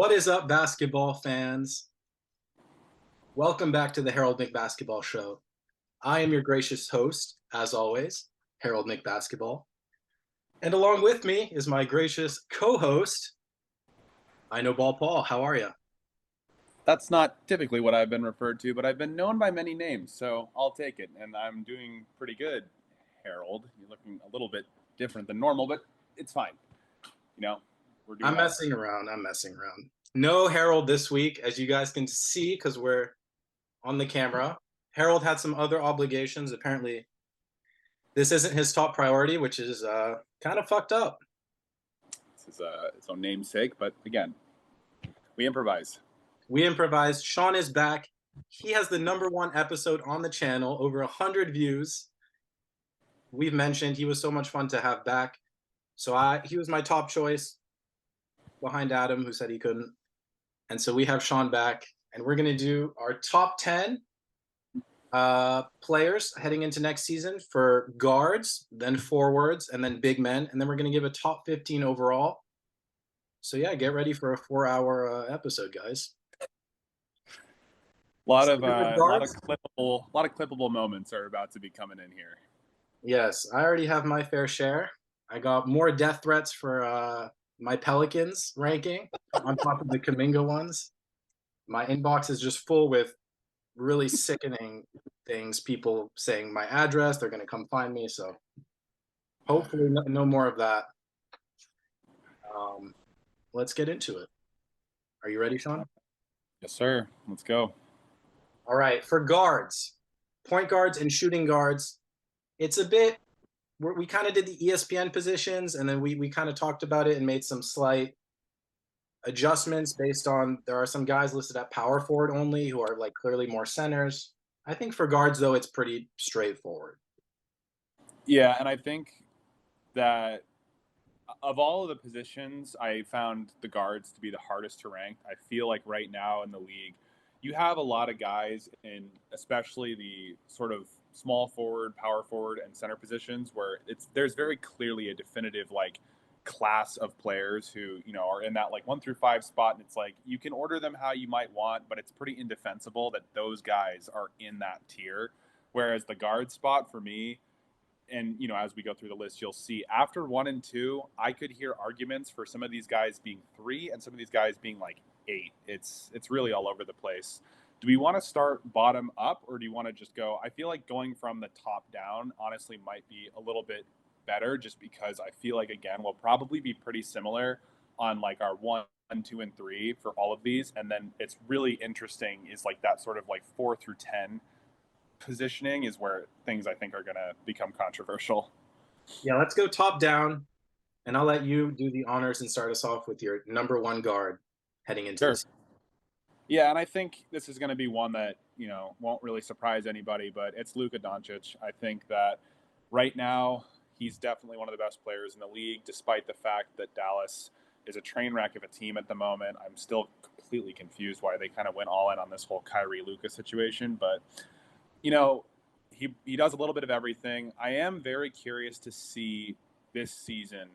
What is up, basketball fans? Welcome back to the Harold McBasketball Show. I am your gracious host, as always, Harold McBasketball. And along with me is my gracious co-host, I Know Ball Paul. How are you? That's not typically what I've been referred to, but I've been known by many names, so I'll take it. And I'm doing pretty good, Harold. You're looking a little bit different than normal, but it's fine. We're doing I'm messing around. No Harold this week, as you guys can see, because we're on the camera. Harold had some other obligations. Apparently, this isn't his top priority, which is kind of fucked up. This is its own namesake, but again, we improvise. Sean is back. He has the #1 episode on the channel, over 100 views. We've mentioned he was so much fun to have back. So he was my top choice behind Adam, who said he couldn't. And so we have Sean back, and we're going to do our top 10 players heading into next season for guards, then forwards, and then big men. And then we're going to give a top 15 overall. So yeah, get ready for a 4-hour episode, guys. A lot of clippable moments are about to be coming in here. Yes, I already have my fair share. I got more death threats for my Pelicans ranking on top of the Kuminga ones. My inbox is just full with really sickening things. People saying my address, they're going to come find me. So hopefully no more of that. Let's get into it. Are you ready, Sean? Yes, sir. Let's go. All right. For guards, point guards and shooting guards, it's a bit, we kind of did the ESPN positions, and then we kind of talked about it and made some slight adjustments based on, there are some guys listed at power forward only who are like clearly more centers. I think for guards, though, it's pretty straightforward. Yeah, and I think that of all of the positions, I found the guards to be the hardest to rank. I feel like right now in the league, you have a lot of guys in especially the sort of small forward, power forward, and center positions where there's very clearly a definitive like class of players who are in that like 1 through 5 spot, and it's like you can order them how you might want, but it's pretty indefensible that those guys are in that tier. Whereas the guard spot for me, and as we go through the list, you'll see after 1 and 2, I could hear arguments for some of these guys being 3 and some of these guys being like 8. It's really all over the place. Do we want to start bottom up, or do you want to just go? I feel like going from the top down honestly might be a little bit better, just because I feel like, again, we'll probably be pretty similar on like our 1, 2, and 3 for all of these. And then it's really interesting is like that sort of like 4 through 10 positioning is where things I think are going to become controversial. Yeah, let's go top down, and I'll let you do the honors and start us off with your #1 guard heading into this. Yeah, and I think this is going to be one that, won't really surprise anybody, but it's Luka Doncic. I think that right now he's definitely one of the best players in the league, despite the fact that Dallas is a train wreck of a team at the moment. I'm still completely confused why they kind of went all in on this whole Kyrie Luka situation, but he does a little bit of everything. I am very curious to see this season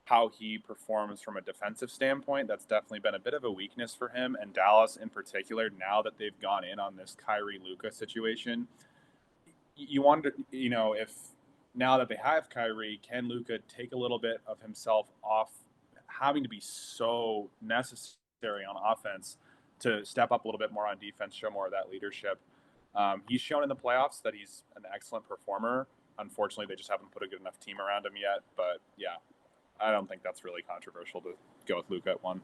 how he performs from a defensive standpoint. That's definitely been a bit of a weakness for him, and Dallas in particular, now that they've gone in on this Kyrie Luka situation. You wonder, if now that they have Kyrie, can Luka take a little bit of himself off having to be so necessary on offense to step up a little bit more on defense, show more of that leadership. He's shown in the playoffs that he's an excellent performer. Unfortunately, they just haven't put a good enough team around him yet. But yeah, I don't think that's really controversial to go with Luka at 1.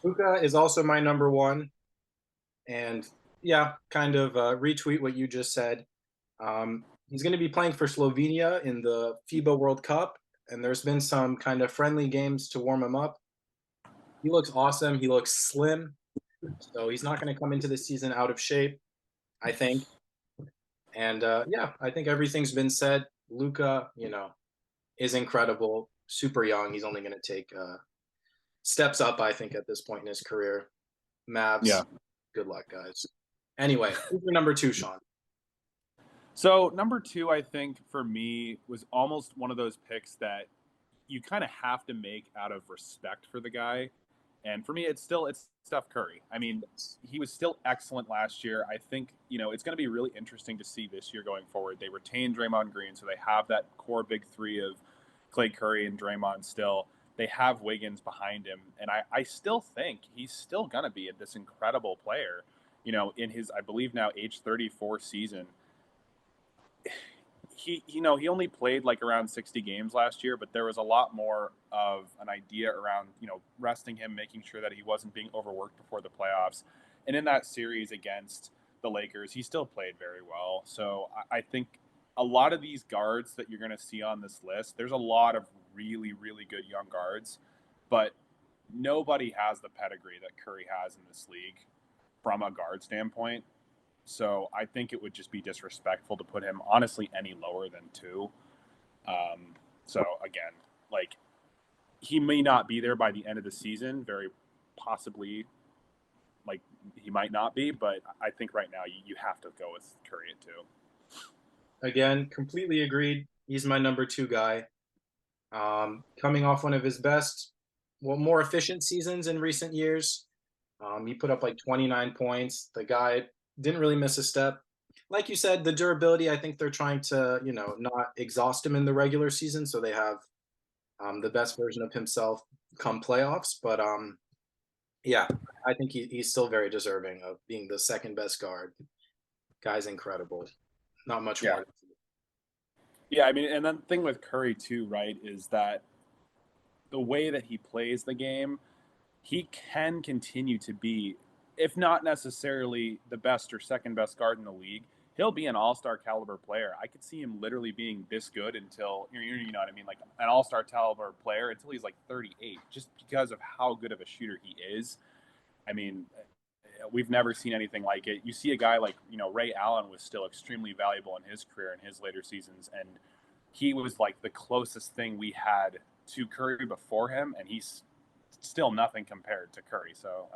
Luka is also my #1. And yeah, kind of retweet what you just said. He's going to be playing for Slovenia in the FIBA World Cup, and there's been some kind of friendly games to warm him up. He looks awesome. He looks slim. So he's not going to come into the season out of shape, I think. And yeah, I think everything's been said. Luka, is incredible. Super young. He's only going to take steps up, I think, at this point in his career. Mavs, yeah. Good luck, guys. Anyway, who's your #2, Sean? So #2, I think, for me, was almost one of those picks that you kind of have to make out of respect for the guy. And for me, it's Steph Curry. I mean, he was still excellent last year. I think, it's going to be really interesting to see this year going forward. They retained Draymond Green, so they have that core big three of Clay Curry and Draymond still. They have Wiggins behind him. And I still think he's still going to be this incredible player, in his, I believe now, age 34 season. He only played like around 60 games last year, but there was a lot more of an idea around, resting him, making sure that he wasn't being overworked before the playoffs. And in that series against the Lakers, he still played very well. So I think a lot of these guards that you're going to see on this list, there's a lot of really, really good young guards, but nobody has the pedigree that Curry has in this league from a guard standpoint. So I think it would just be disrespectful to put him, honestly, any lower than 2. So again, like, he may not be there by the end of the season. Very possibly, like, he might not be. But I think right now you have to go with Curry at 2. Again, completely agreed. He's my number 2 guy. Coming off one of his best, more efficient seasons in recent years. He put up like 29 points. The guy didn't really miss a step. Like you said, the durability, I think they're trying to, not exhaust him in the regular season, so they have the best version of himself come playoffs. But yeah, I think he's still very deserving of being the second best guard. Guy's incredible. Not much more. Yeah, I mean, and then the thing with Curry too, right, is that the way that he plays the game, he can continue to be, if not necessarily the best or second best guard in the league, he'll be an all-star caliber player. I could see him literally being this good until, you know what I mean, like an all-star caliber player until he's like 38, just because of how good of a shooter he is. I mean, we've never seen anything like it. You see a guy like, Ray Allen was still extremely valuable in his career in his later seasons, and he was like the closest thing we had to Curry before him, and he's still nothing compared to Curry. So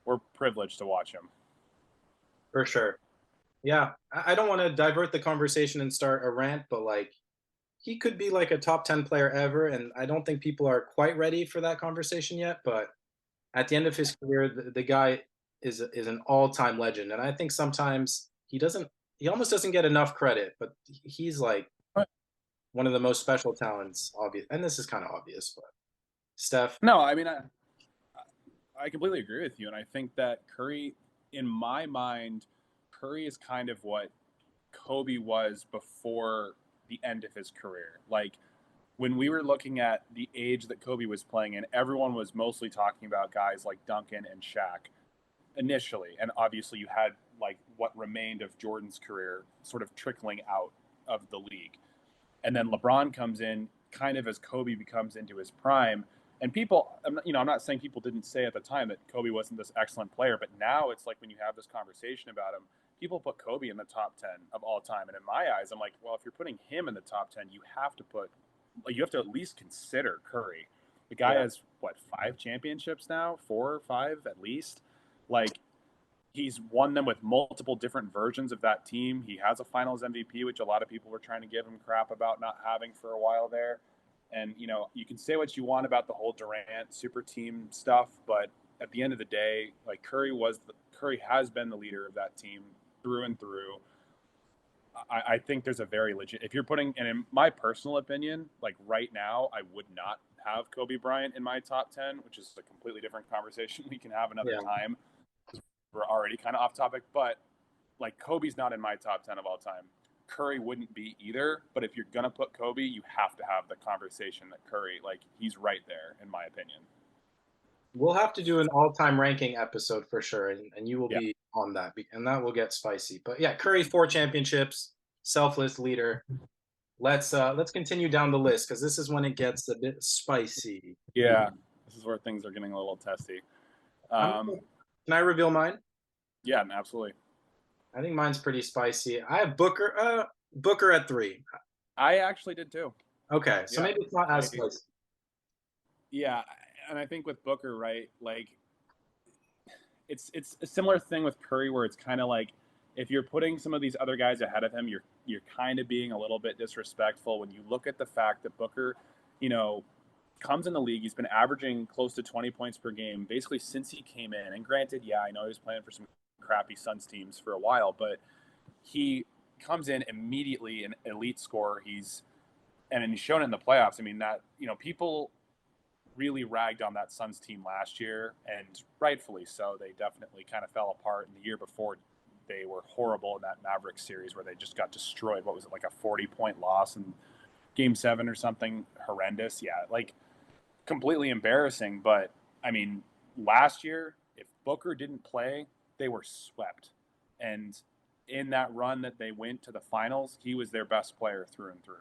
we're privileged to watch him. For sure. Yeah, I don't want to divert the conversation and start a rant, but like, he could be like a top 10 player ever, and I don't think people are quite ready for that conversation yet. But at the end of his career, the guy is an all-time legend, and I think sometimes he almost doesn't get enough credit, but he's like one of the most special talents, obvious. And this is kind of obvious, but Steph. No, I mean, I completely agree with you, and I think that Curry, in my mind, Curry is kind of what Kobe was before the end of his career. Like, when we were looking at the age that Kobe was playing in, everyone was mostly talking about guys like Duncan and Shaq initially. And obviously you had like what remained of Jordan's career sort of trickling out of the league. And then LeBron comes in kind of as Kobe becomes into his prime. And people, I'm not saying people didn't say at the time that Kobe wasn't this excellent player, but now it's like when you have this conversation about him, people put Kobe in the top 10 of all time. And in my eyes, I'm like, well, if you're putting him in the top 10, you have to at least consider Curry. The guy has 5 championships now, 4 or 5 at least. Like, he's won them with multiple different versions of that team. He has a Finals MVP, which a lot of people were trying to give him crap about not having for a while there. And you can say what you want about the whole Durant super team stuff, but at the end of the day, like, Curry has been the leader of that team through and through. I think there's a very legit, if you're putting, and in my personal opinion, like right now, I would not have Kobe Bryant in my top 10, which is a completely different conversation we can have another time. We're already kind of off topic, but like, Kobe's not in my top 10 of all time. Curry wouldn't be either, but if you're going to put Kobe, you have to have the conversation that Curry, like, he's right there, in my opinion. We'll have to do an all-time ranking episode for sure, and you will be on that, and that will get spicy. But yeah, Curry 4 championships, selfless leader. Let's continue down the list, because this is when it gets a bit spicy. Yeah, this is where things are getting a little testy. Can I reveal mine? Yeah, absolutely. I think mine's pretty spicy. I have Booker at 3. I actually did too. Okay, so maybe it's not as spicy. Yeah, and I think with Booker, right, like, it's a similar thing with Curry, where it's kind of like, if you're putting some of these other guys ahead of him, you're kind of being a little bit disrespectful when you look at the fact that Booker, comes in the league. He's been averaging close to 20 points per game basically since he came in. And granted, yeah, I know he was playing for some crappy Suns teams for a while, but he comes in immediately an elite scorer. He's shown it in the playoffs. I mean, that, people really ragged on that Suns team last year, and rightfully so. They definitely kind of fell apart. In the year before, they were horrible in that Mavericks series where they just got destroyed. What was it, like a 40-point loss in Game 7 or something? Horrendous. Yeah, like completely embarrassing. But, I mean, last year, if Booker didn't play, they were swept. And in that run that they went to the finals, he was their best player through and through.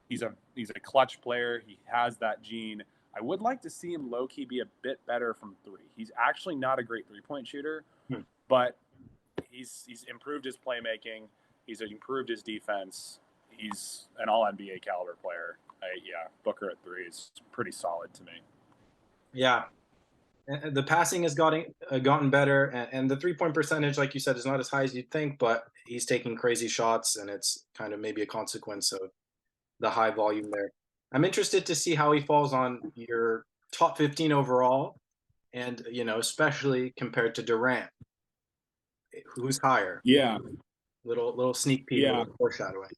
He's a clutch player. He has that gene. I would like to see him low-key be a bit better from three. He's actually not a great three-point shooter, but he's improved his playmaking. He's improved his defense. He's an all-NBA caliber player. Booker at three is pretty solid to me. Yeah. The passing has gotten better, and the three-point percentage, like you said, is not as high as you'd think, but he's taking crazy shots, and it's kind of maybe a consequence of the high volume there. I'm interested to see how he falls on your top 15 overall, and especially compared to Durant, who's higher. Yeah. Little sneak peek, Yeah. little foreshadowing.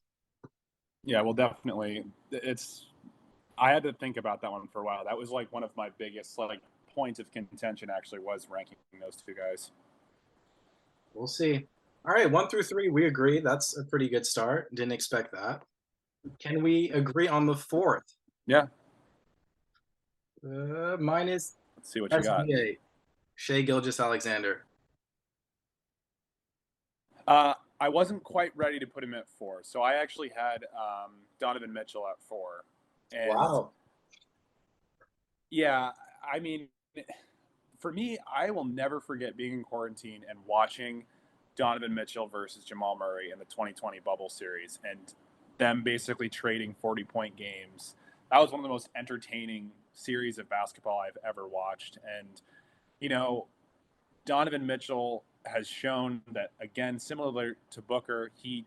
Yeah, well, definitely. I had to think about that one for a while. That was like one of my biggest points of contention. Actually, was ranking those two guys. We'll see. All right, 1 through 3, we agree. That's a pretty good start. Didn't expect that. Can we agree on the fourth? Yeah. Mine is Let's see what you got. Shai Gilgeous-Alexander. I wasn't quite ready to put him at 4, so I actually had Donovan Mitchell at 4. And wow. Yeah, I mean, for me, I will never forget being in quarantine and watching Donovan Mitchell versus Jamal Murray in the 2020 bubble series, and them basically trading 40-point games. That was one of the most entertaining series of basketball I've ever watched. And, Donovan Mitchell has shown that, again, similar to Booker, he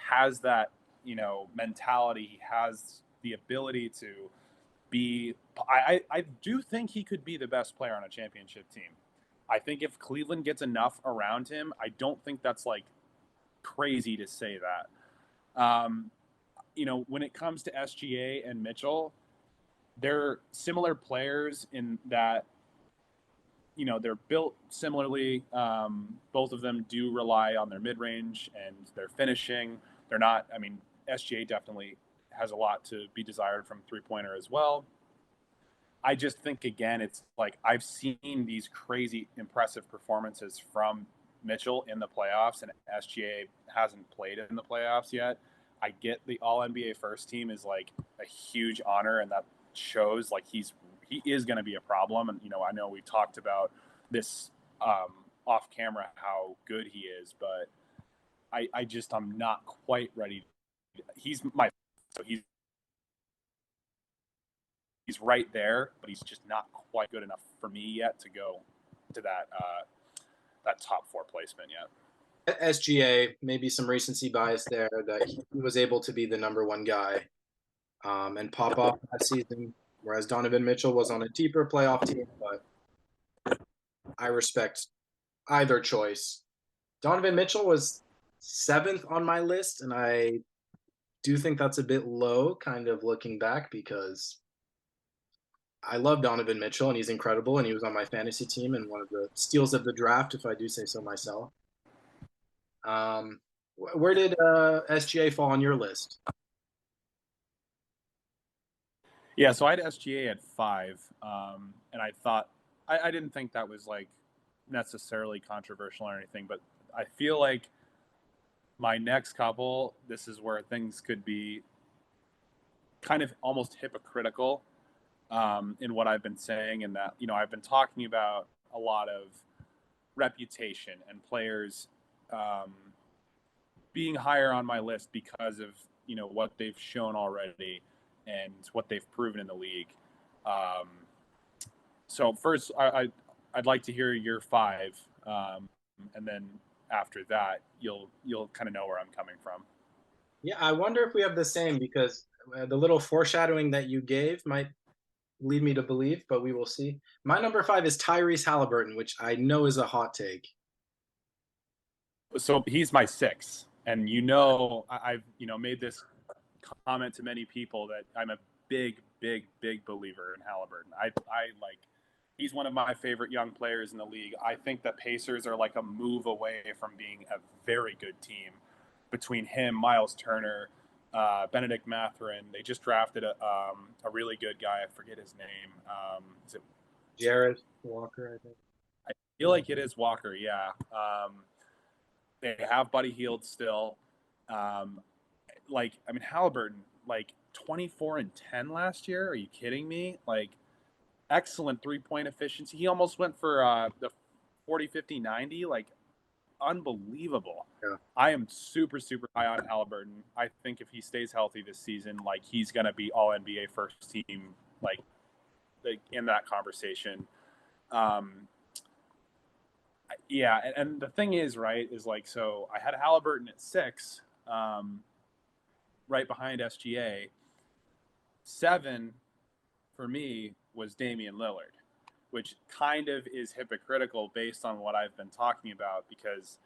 has that, mentality. He has the ability to be – I do think he could be the best player on a championship team. I think if Cleveland gets enough around him, I don't think that's crazy to say that. When it comes to SGA and Mitchell, they're similar players in that, they're built similarly. Both of them do rely on their mid-range and their finishing. They're not – SGA definitely has a lot to be desired from three-pointer as well. I just think, again, it's I've seen these crazy impressive performances from Mitchell in the playoffs, and SGA hasn't played in the playoffs yet. I get the All-NBA first team is a huge honor, and that shows he is going to be a problem. And, I know we talked about this off camera, how good he is, but I'm not quite ready. He's right there, but he's just not quite good enough for me yet to go to that top 4 placement yet. SGA, maybe some recency bias there that he was able to be the number 1 guy and pop off that season, whereas Donovan Mitchell was on a deeper playoff team, but I respect either choice. Donovan Mitchell was 7th on my list, and I do think that's a bit low, kind of looking back, because I love Donovan Mitchell, and he's incredible, and he was on my fantasy team and one of the steals of the draft, if I do say so myself. Where did SGA fall on your list? Yeah, so I had SGA at 5, and I thought I didn't think that was necessarily controversial or anything, but I feel like my next couple, this is where things could be kind of almost hypocritical in what I've been saying, and that I've been talking about a lot of reputation and players being higher on my list because of what they've shown already and what they've proven in the league. So first, I'd like to hear your 5, and then after that, you'll kind of know where I'm coming from. Yeah, I wonder if we have the same, because the little foreshadowing that you gave might lead me to believe, but we will see. My number 5 is Tyrese Haliburton, which I know is a hot take. So he's my 6, and I've made this comment to many people that I'm a big believer in Haliburton. I like he's one of my favorite young players in the league. I think the Pacers are like a move away from being a very good team. Between him, Miles Turner, Benedict Mathurin, they just drafted a really good guy. I forget his name. Is it Jared Walker, I think. I feel like it is Walker. Yeah. They have Buddy Hield still. Haliburton, 24 and 10 last year. Are you kidding me? Excellent 3-point efficiency. He almost went for the 40, 50, 90. Unbelievable. Yeah. I am super high on Haliburton. I think if he stays healthy this season, he's going to be all NBA first team, in that conversation. Yeah, and the thing is, right, is so I had Haliburton at 6, right behind SGA. 7 for me was Damian Lillard, which kind of is hypocritical based on what I've been talking about because,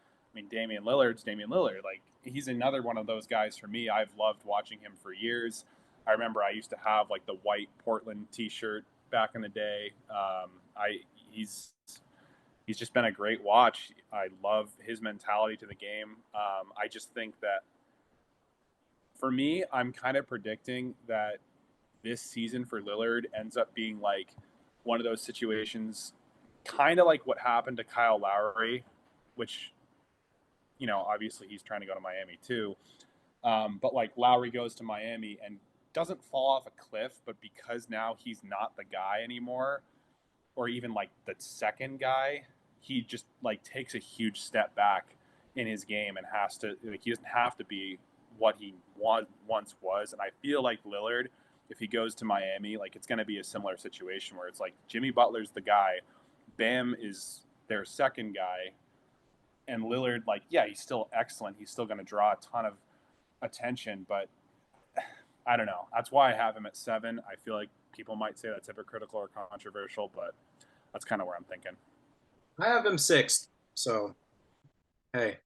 Damian Lillard's Damian Lillard. He's another one of those guys for me. I've loved watching him for years. I remember I used to have the white Portland t-shirt back in the day. He's just been a great watch. I love his mentality to the game. I just think that for me, I'm kind of predicting that this season for Lillard ends up being one of those situations, kind of like what happened to Kyle Lauri, which, obviously he's trying to go to Miami too. But Lauri goes to Miami and doesn't fall off a cliff, but because now he's not the guy anymore, or even the second guy, he just takes a huge step back in his game and has to, he doesn't have to be what he once was. And I feel like Lillard, if he goes to Miami, it's going to be a similar situation where it's Jimmy Butler's the guy, Bam is their second guy, and Lillard, he's still excellent. He's still going to draw a ton of attention, but I don't know. That's why I have him at 7. I feel like people might say that's hypocritical or controversial, but that's kind of where I'm thinking. I have him 6th, so hey.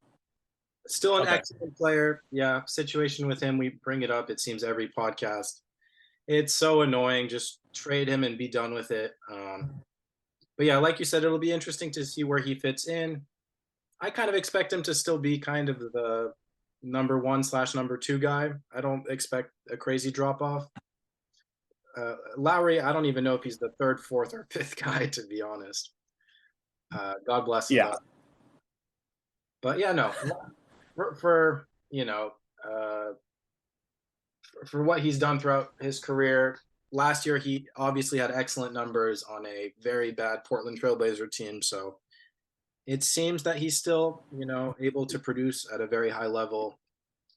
Still an excellent player. Yeah, situation with him, we bring it up, it seems, every podcast. It's so annoying. Just trade him and be done with it. But yeah, like you said, it'll be interesting to see where he fits in. I kind of expect him to still be kind of the number 1/number 2 guy. I don't expect a crazy drop off. Lauri, I don't even know if he's the 3rd, 4th, or 5th guy, to be honest. God bless him. Yeah. But yeah, no. For what he's done throughout his career, last year he obviously had excellent numbers on a very bad Portland Trailblazer team. So it seems that he's still, able to produce at a very high level.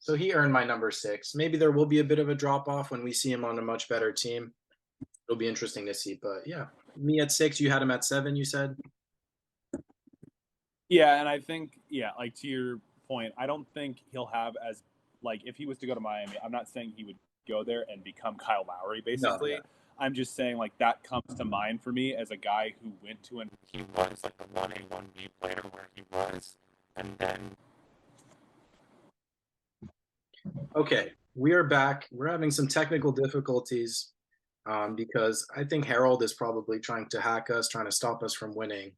So he earned my number 6. Maybe there will be a bit of a drop off when we see him on a much better team. It'll be interesting to see. But yeah, me at 6. You had him at 7, you said? Yeah, and I think, to your point, I don't think he'll have as, if he was to go to Miami, I'm not saying he would go there and become Kyle Lauri, basically. No. I'm just saying, that comes to mind for me as a guy who went to an... He was, a 1A, 1B player where he was, and then... Okay, we are back. We're having some technical difficulties because I think Harold is probably trying to hack us, trying to stop us from winning.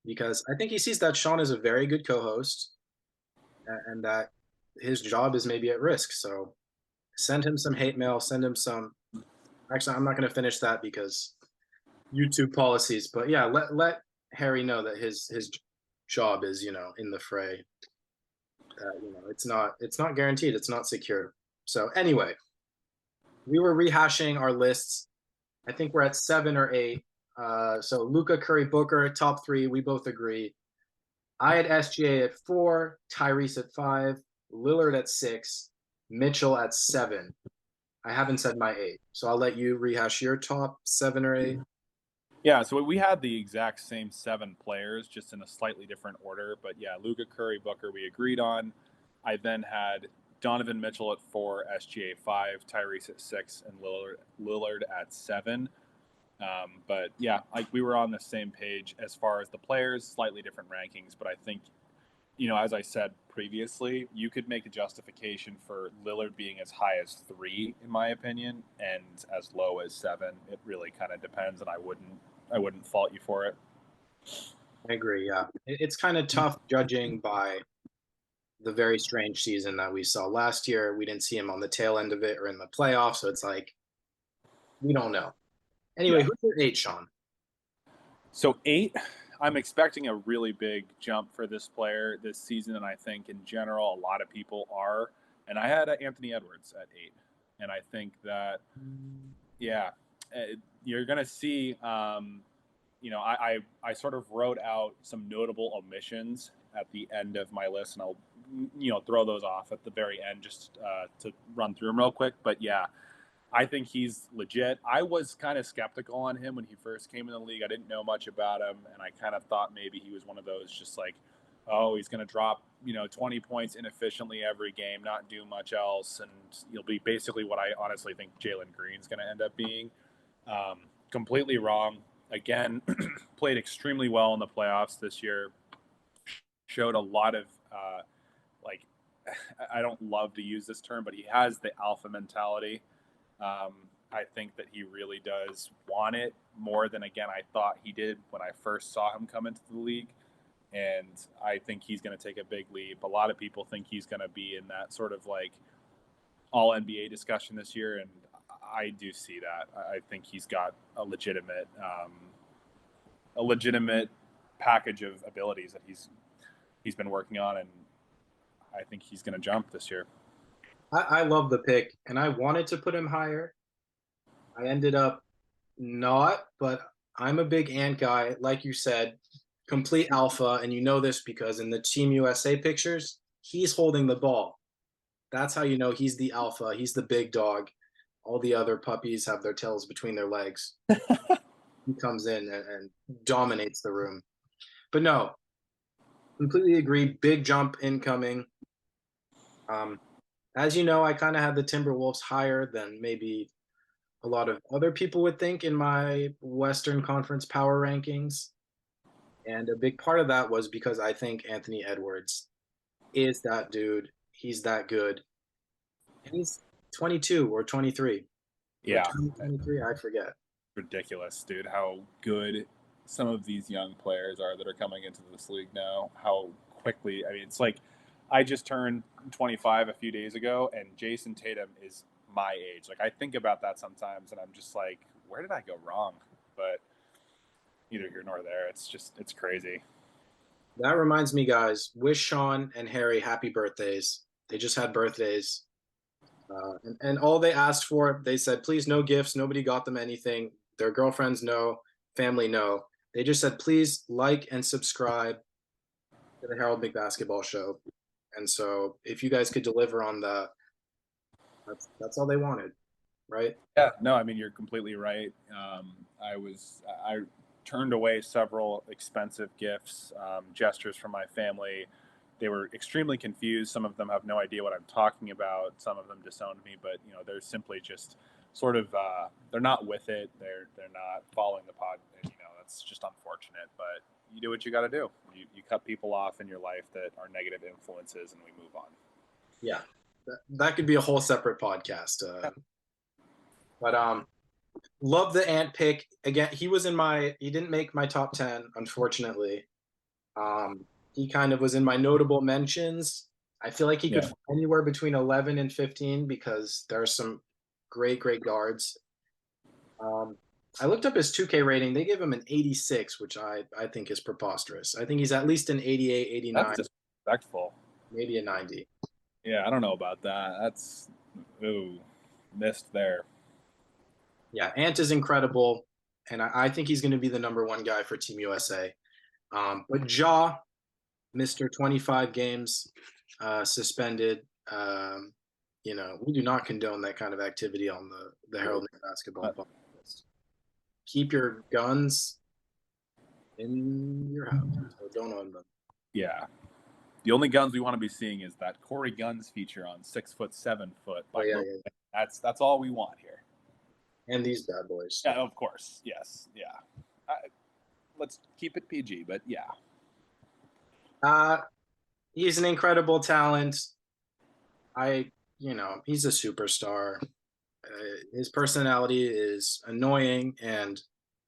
Because I think he sees that Sean is a very good co-host and that his job is maybe at risk. So send him some hate mail, send him some... Actually, I'm not going to finish that because YouTube policies. But yeah, let Harry know that his job is, in the fray. It's not guaranteed. It's not secure. So anyway, we were rehashing our lists. I think we're at 7 or 8. So Luka, Curry, Booker, top 3. We both agree. I had SGA at 4, Tyrese at 5, Lillard at 6, Mitchell at 7. I haven't said my 8, so I'll let you rehash your top 7 or 8. Yeah, so we had the exact same 7 players, just in a slightly different order. But yeah, Luka, Curry, Booker, we agreed on. I then had Donovan Mitchell at 4, SGA 5, Tyrese at 6, and Lillard at 7. But yeah, like we were on the same page as far as the players, slightly different rankings. But I think, as I said previously, you could make a justification for Lillard being as high as 3, in my opinion, and as low as 7. It really kind of depends, and I wouldn't fault you for it. I agree. Yeah, it's kind of tough judging by the very strange season that we saw last year. We didn't see him on the tail end of it or in the playoffs, so it's like we don't know. Anyway, Yeah. who's your 8, Sean? So 8, I'm expecting a really big jump for this player this season, and I think in general a lot of people are. And I had Anthony Edwards at 8, and I think that yeah, you're gonna see. I sort of wrote out some notable omissions at the end of my list, and I'll throw those off at the very end just to run through them real quick. But yeah, I think he's legit. I was kind of skeptical on him when he first came in the league. I didn't know much about him, and I kind of thought maybe he was one of those just like, oh, he's going to drop 20 points inefficiently every game, not do much else, and he'll be basically what I honestly think Jalen Green's going to end up being. Completely wrong. Again, played extremely well in the playoffs this year. Showed a lot of like, I don't love to use this term, but he has the alpha mentality. I think that he really does want it more than, again, I thought he did when I first saw him come into the league. And I think he's going to take a big leap. A lot of people think he's going to be in that sort of like all NBA discussion this year. And I do see that. I think he's got a legitimate package of abilities that he's been working on. And I think he's going to jump this year. I love the pick, and I wanted to put him higher. I ended up not, but I'm a big Ant guy. Like you said, complete alpha, and you know this because in the Team USA pictures, he's holding the ball. That's how you know he's the alpha. He's the big dog. All the other puppies have their tails between their legs. He comes in and dominates the room. But no, completely agree. Big jump incoming. As you know, I kind of had the Timberwolves higher than maybe a lot of other people would think in my Western Conference power rankings. And a big part of that was because I think Anthony Edwards is that dude. He's that good. And he's 22 or 23. Yeah. 23, I forget. Ridiculous, dude, how good some of these young players are that are coming into this league now. How quickly, I mean, it's like I just turned 25 a few days ago, and Jason Tatum is my age. Like, I think about that sometimes, and I'm just like, where did I go wrong? But neither here nor there. It's crazy. That reminds me, guys, wish Sean and Harry happy birthdays. They just had birthdays. And all they asked for, they said, please, no gifts. Nobody got them anything. Their girlfriends, no. Family, no. They just said, please like and subscribe to the Harold McBasketball Show. And so if you guys could deliver on that, that's all they wanted, right? Yeah, no, I mean, you're completely right. I turned away several expensive gifts, gestures from my family. They were extremely confused. Some of them have no idea what I'm talking about. Some of them disowned me, but they're simply just sort of they're not with it. They're not following the pod. And, that's just unfortunate. But you do what you got to do. You cut people off in your life that are negative influences, and we move on. Yeah, that could be a whole separate podcast. But love the Ant pick again. He didn't make my top 10, unfortunately. He kind of was in my notable mentions. I feel like he could fall anywhere between 11 and 15 because there are some great guards. I looked up his 2K rating. They give him an 86, which I think is preposterous. I think he's at least an 88, 89. That's disrespectful. Maybe a 90. Yeah, I don't know about that. That's missed there. Yeah, Ant is incredible, and I think he's going to be the number 1 guy for Team USA. But Ja, Mr. 25 games suspended. We do not condone that kind of activity on the Herald Basketball podcast. Keep your guns in your house, so don't own them. Yeah. The only guns we want to be seeing is that Corey Guns feature on 6 foot, 7 foot. Yeah. That's all we want here. And these bad boys. Yeah, of course. Yes. Yeah. I, let's keep it PG, but yeah. Uh, he's an incredible talent. He's a superstar. His personality is annoying, and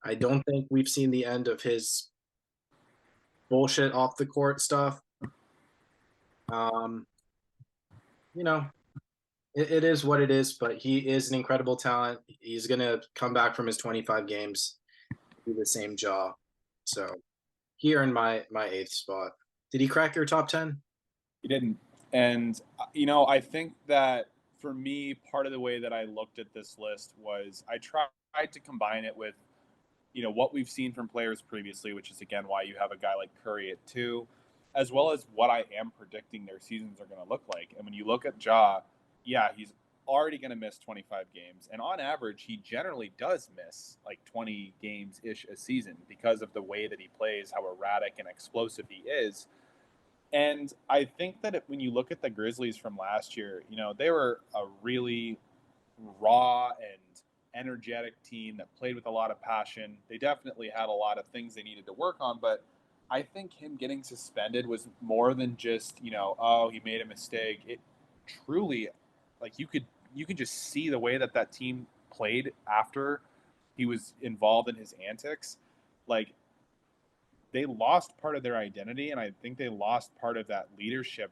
I don't think we've seen the end of his bullshit off the court stuff. Um, you know, it is what it is, but he is an incredible talent. He's gonna come back from his 25 games, do the same jaw. So he earned my eighth spot. Did he crack your top 10? He didn't. And, I think that for me, part of the way that I looked at this list was I tried to combine it with, what we've seen from players previously, which is, again, why you have a guy like Curry at 2, as well as what I am predicting their seasons are going to look like. And when you look at Ja, yeah, he's already going to miss 25 games. And on average, he generally does miss like 20 games ish a season because of the way that he plays, how erratic and explosive he is. And I think that when you look at the Grizzlies from last year, they were a really raw and energetic team that played with a lot of passion. They definitely had a lot of things they needed to work on, but I think him getting suspended was more than just, oh, he made a mistake. It truly, like you could just see the way that team played after he was involved in his antics. Like, they lost part of their identity, and I think they lost part of that leadership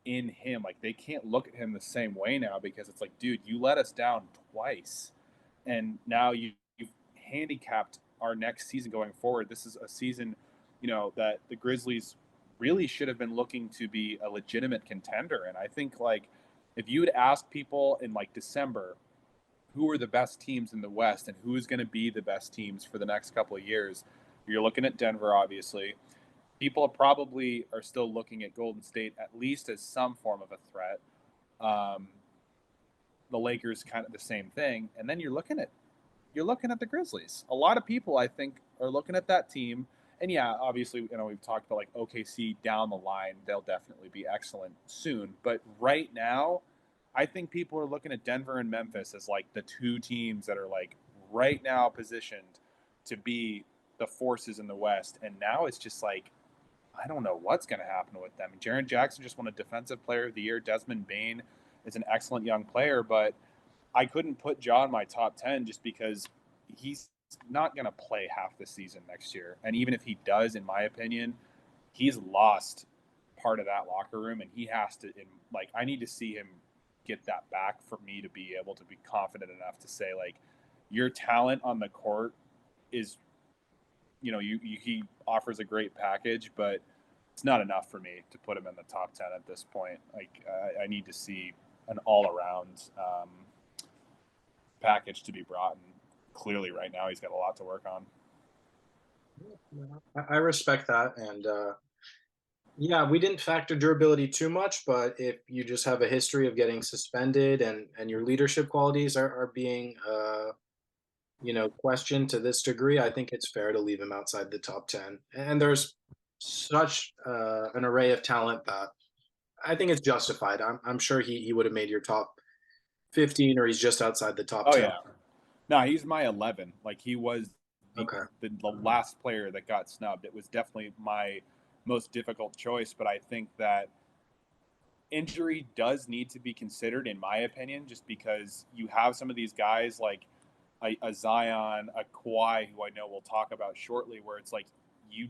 in him. Like, they can't look at him the same way now because it's like, dude, you let us down twice, and now you've handicapped our next season going forward. This is a season, that the Grizzlies really should have been looking to be a legitimate contender. And I think, like, if you would ask people in like December who are the best teams in the West and who is going to be the best teams for the next couple of years, you're looking at Denver, obviously. People probably are still looking at Golden State at least as some form of a threat. Um, the Lakers, kind of the same thing, and then you're looking at the Grizzlies. A lot of people, I think, are looking at that team, and yeah, obviously, we've talked about like OKC down the line; they'll definitely be excellent soon. But right now, I think people are looking at Denver and Memphis as like the two teams that are like right now positioned to be the forces in the West. And now it's just like, I don't know what's going to happen with them. Jaren Jackson just won a Defensive Player of the Year. Desmond Bane is an excellent young player, but I couldn't put Ja in my top 10 just because he's not going to play half the season next year. And even if he does, in my opinion, he's lost part of that locker room, and he has to, I need to see him get that back for me to be able to be confident enough to say, like, your talent on the court is, he offers a great package, but it's not enough for me to put him in the top 10 at this point. Like, I need to see an all-around package to be brought, and clearly right now he's got a lot to work on. I respect that, and yeah, we didn't factor durability too much, but if you just have a history of getting suspended and your leadership qualities are being questioned to this degree, I think it's fair to leave him outside the top 10. And there's such an array of talent that I think it's justified. I'm sure he would have made your top 15, or he's just outside the top Oh 10. yeah, no, he's my 11. Like, he was Okay. the last player that got snubbed. It was definitely my most difficult choice, but I think that injury does need to be considered, in my opinion, just because you have some of these guys like a Zion, a Kawhi, who I know we'll talk about shortly, where it's like you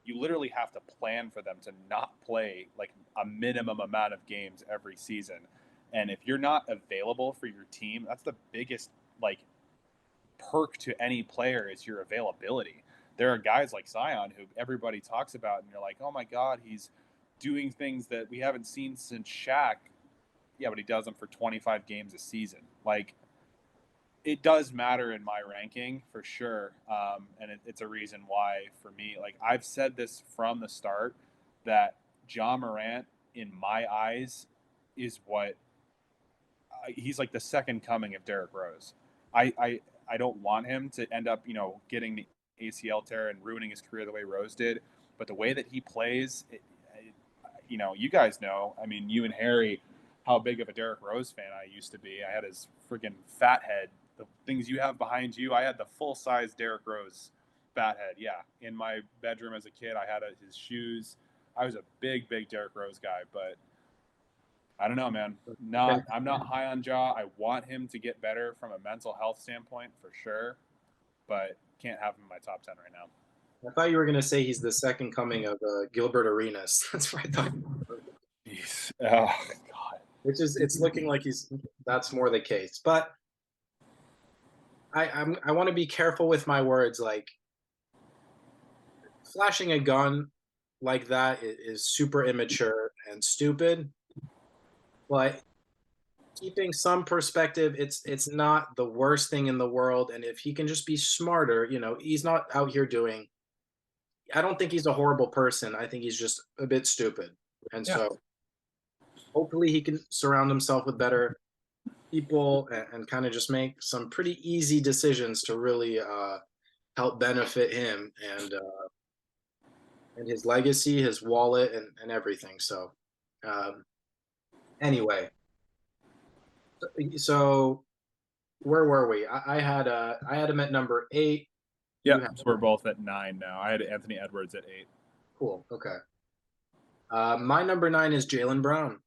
literally have to plan for them to not play like a minimum amount of games every season. And if you're not available for your team, that's the biggest like perk to any player is your availability. There are guys like Zion who everybody talks about, and you're like, oh my God, he's doing things that we haven't seen since Shaq. Yeah, but he does them for 25 games a season. Like, it does matter in my ranking for sure, and it's a reason why for me. Like, I've said this from the start that Ja Morant, in my eyes, is what he's like the second coming of Derrick Rose. I don't want him to end up, getting the ACL tear and ruining his career the way Rose did. But the way that he plays, you guys know. I mean, you and Harry, how big of a Derrick Rose fan I used to be. I had his freaking fat head the things you have behind you. I had the full size Derrick Rose bat head. Yeah, in my bedroom as a kid, I had his shoes. I was a big Derrick Rose guy, but I don't know, man. I'm not high on Ja. I want him to get better from a mental health standpoint for sure, but can't have him in my top 10 right now. I thought you were going to say he's the second coming of Gilbert Arenas. That's what I thought. Jeez. Oh, God. It's looking like that's more the case. But I want to be careful with my words. Like, flashing a gun like that is super immature and stupid. But keeping some perspective, it's not the worst thing in the world. And if he can just be smarter, he's not out here doing. I don't think he's a horrible person. I think he's just a bit stupid. And so hopefully he can surround himself with better people and kind of just make some pretty easy decisions to really help benefit him and his legacy, his wallet, and everything. So anyway, so where were we? I had him at number 8. Yeah, so we're both at 9 now. I had Anthony Edwards at 8. Cool. Okay. My number 9 is Jaylen Brown.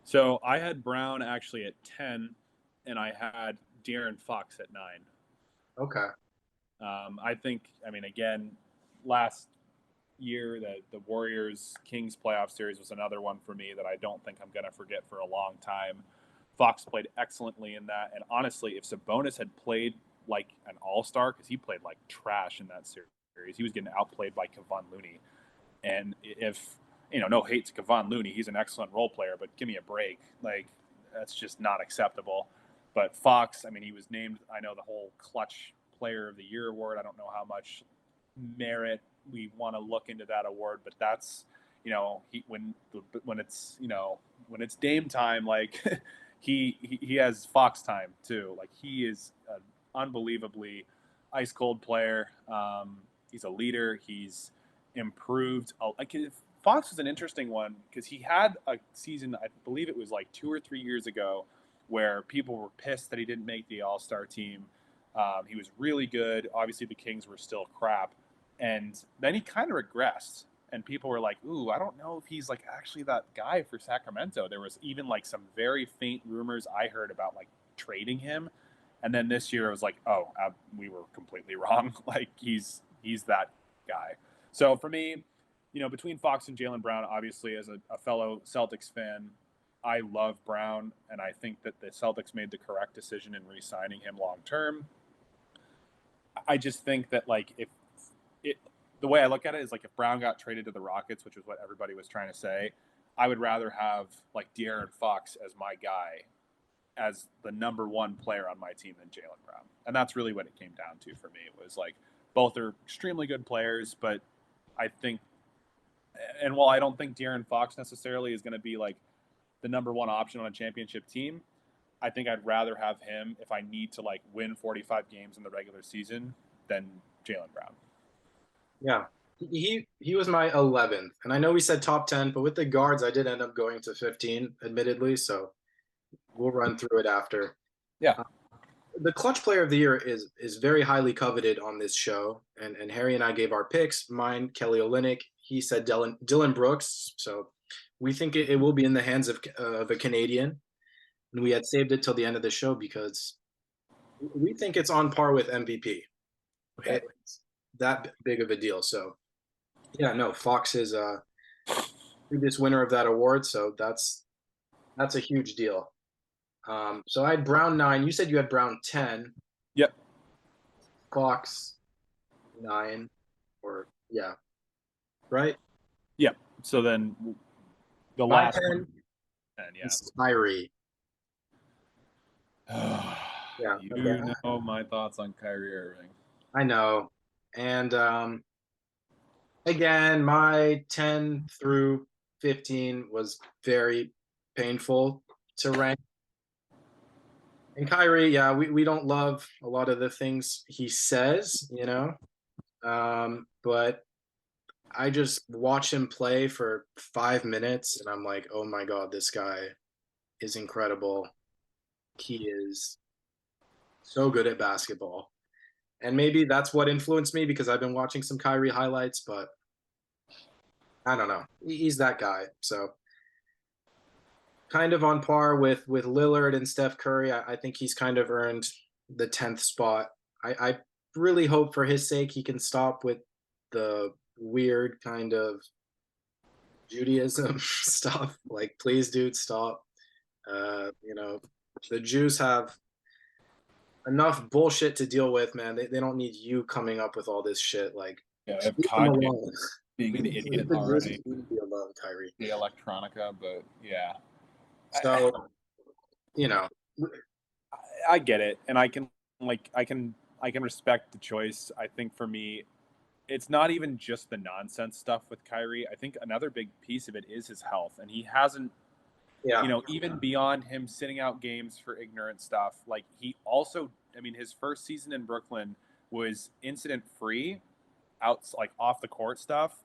So I had Brown actually at 10, and I had De'Aaron Fox at 9. Okay. I think, again, last year, the Warriors-Kings playoff series was another one for me that I don't think I'm going to forget for a long time. Fox played excellently in that, and honestly, if Sabonis had played like an all-star, because he played like trash in that series, he was getting outplayed by Kevon Looney. And if, no hate to Kevon Looney, he's an excellent role player, but give me a break. Like, that's just not acceptable. But Fox, he was named, I know, the whole clutch player of the year award. I don't know how much merit we want to look into that award, but that's, when it's Dame time, like he has Fox time too. Like, he is an unbelievably ice cold player. He's a leader. He's improved. Like, Fox was an interesting one because he had a season, I believe it was like 2 or 3 years ago, where people were pissed that he didn't make the All-Star team. He was really good. Obviously, the Kings were still crap. And then he kind of regressed. And people were like, ooh, I don't know if he's like actually that guy for Sacramento. There was even like some very faint rumors I heard about like trading him. And then this year it was like, oh, we were completely wrong. Like, he's that guy. So for me, between Fox and Jaylen Brown, obviously, as a fellow Celtics fan, I love Brown, and I think that the Celtics made the correct decision in re-signing him long term. I just think that, like, the way I look at it is, like, if Brown got traded to the Rockets, which is what everybody was trying to say, I would rather have, like, De'Aaron Fox as my guy, as the number one player on my team than Jaylen Brown. And that's really what it came down to for me. It was, like, both are extremely good players, but I think, and while I don't think De'Aaron Fox necessarily is going to be, like, the number one option on a championship team, I think I'd rather have him if I need to, like, win 45 games in the regular season than Jaylen Brown. Yeah, he was my 11th, and I know we said top 10, but with the guards, I did end up going to 15, admittedly. So we'll run through it after. Yeah. The clutch player of the year is very highly coveted on this show, and Harry and I gave our picks. Mine, Kelly Olynyk. He said Dillon Brooks. So we think it will be in the hands of a Canadian, and we had saved it till the end of the show because we think it's on par with MVP. Okay. It's that big of a deal. So yeah, no, Fox is previous winner of that award, so that's a huge deal. So I had Brown 9. You said you had Brown 10. Yep. Fox 9, or yeah, right? Yep. So then the My last 10 is Kyrie. Yeah. You know my thoughts on Kyrie Irving. I know. And again, my 10 through 15 was very painful to rank. And Kyrie, yeah, we don't love a lot of the things he says, but I just watch him play for 5 minutes, and I'm like, oh my God, this guy is incredible. He is so good at basketball. And maybe that's what influenced me because I've been watching some Kyrie highlights, but I don't know. He's that guy. So kind of on par with Lillard and Steph Curry. I think he's kind of earned the 10th spot. I really hope for his sake he can stop with the weird kind of Judaism stuff. Like, please, dude, stop. You know, the Jews have enough bullshit to deal with, man. They don't need you coming up with all this shit. Like, Yeah, I have leave them Kanye alone. being an Leave idiot the Jews already. be alone, Kyrie. The electronica, but yeah. So, you know, I get it, and I can respect the choice. I think for me, it's not even just the nonsense stuff with Kyrie. I think another big piece of it is his health, and he hasn't, yeah, even beyond him sitting out games for ignorant stuff. Like he also, I mean, his first season in Brooklyn was incident free, out like off the court stuff,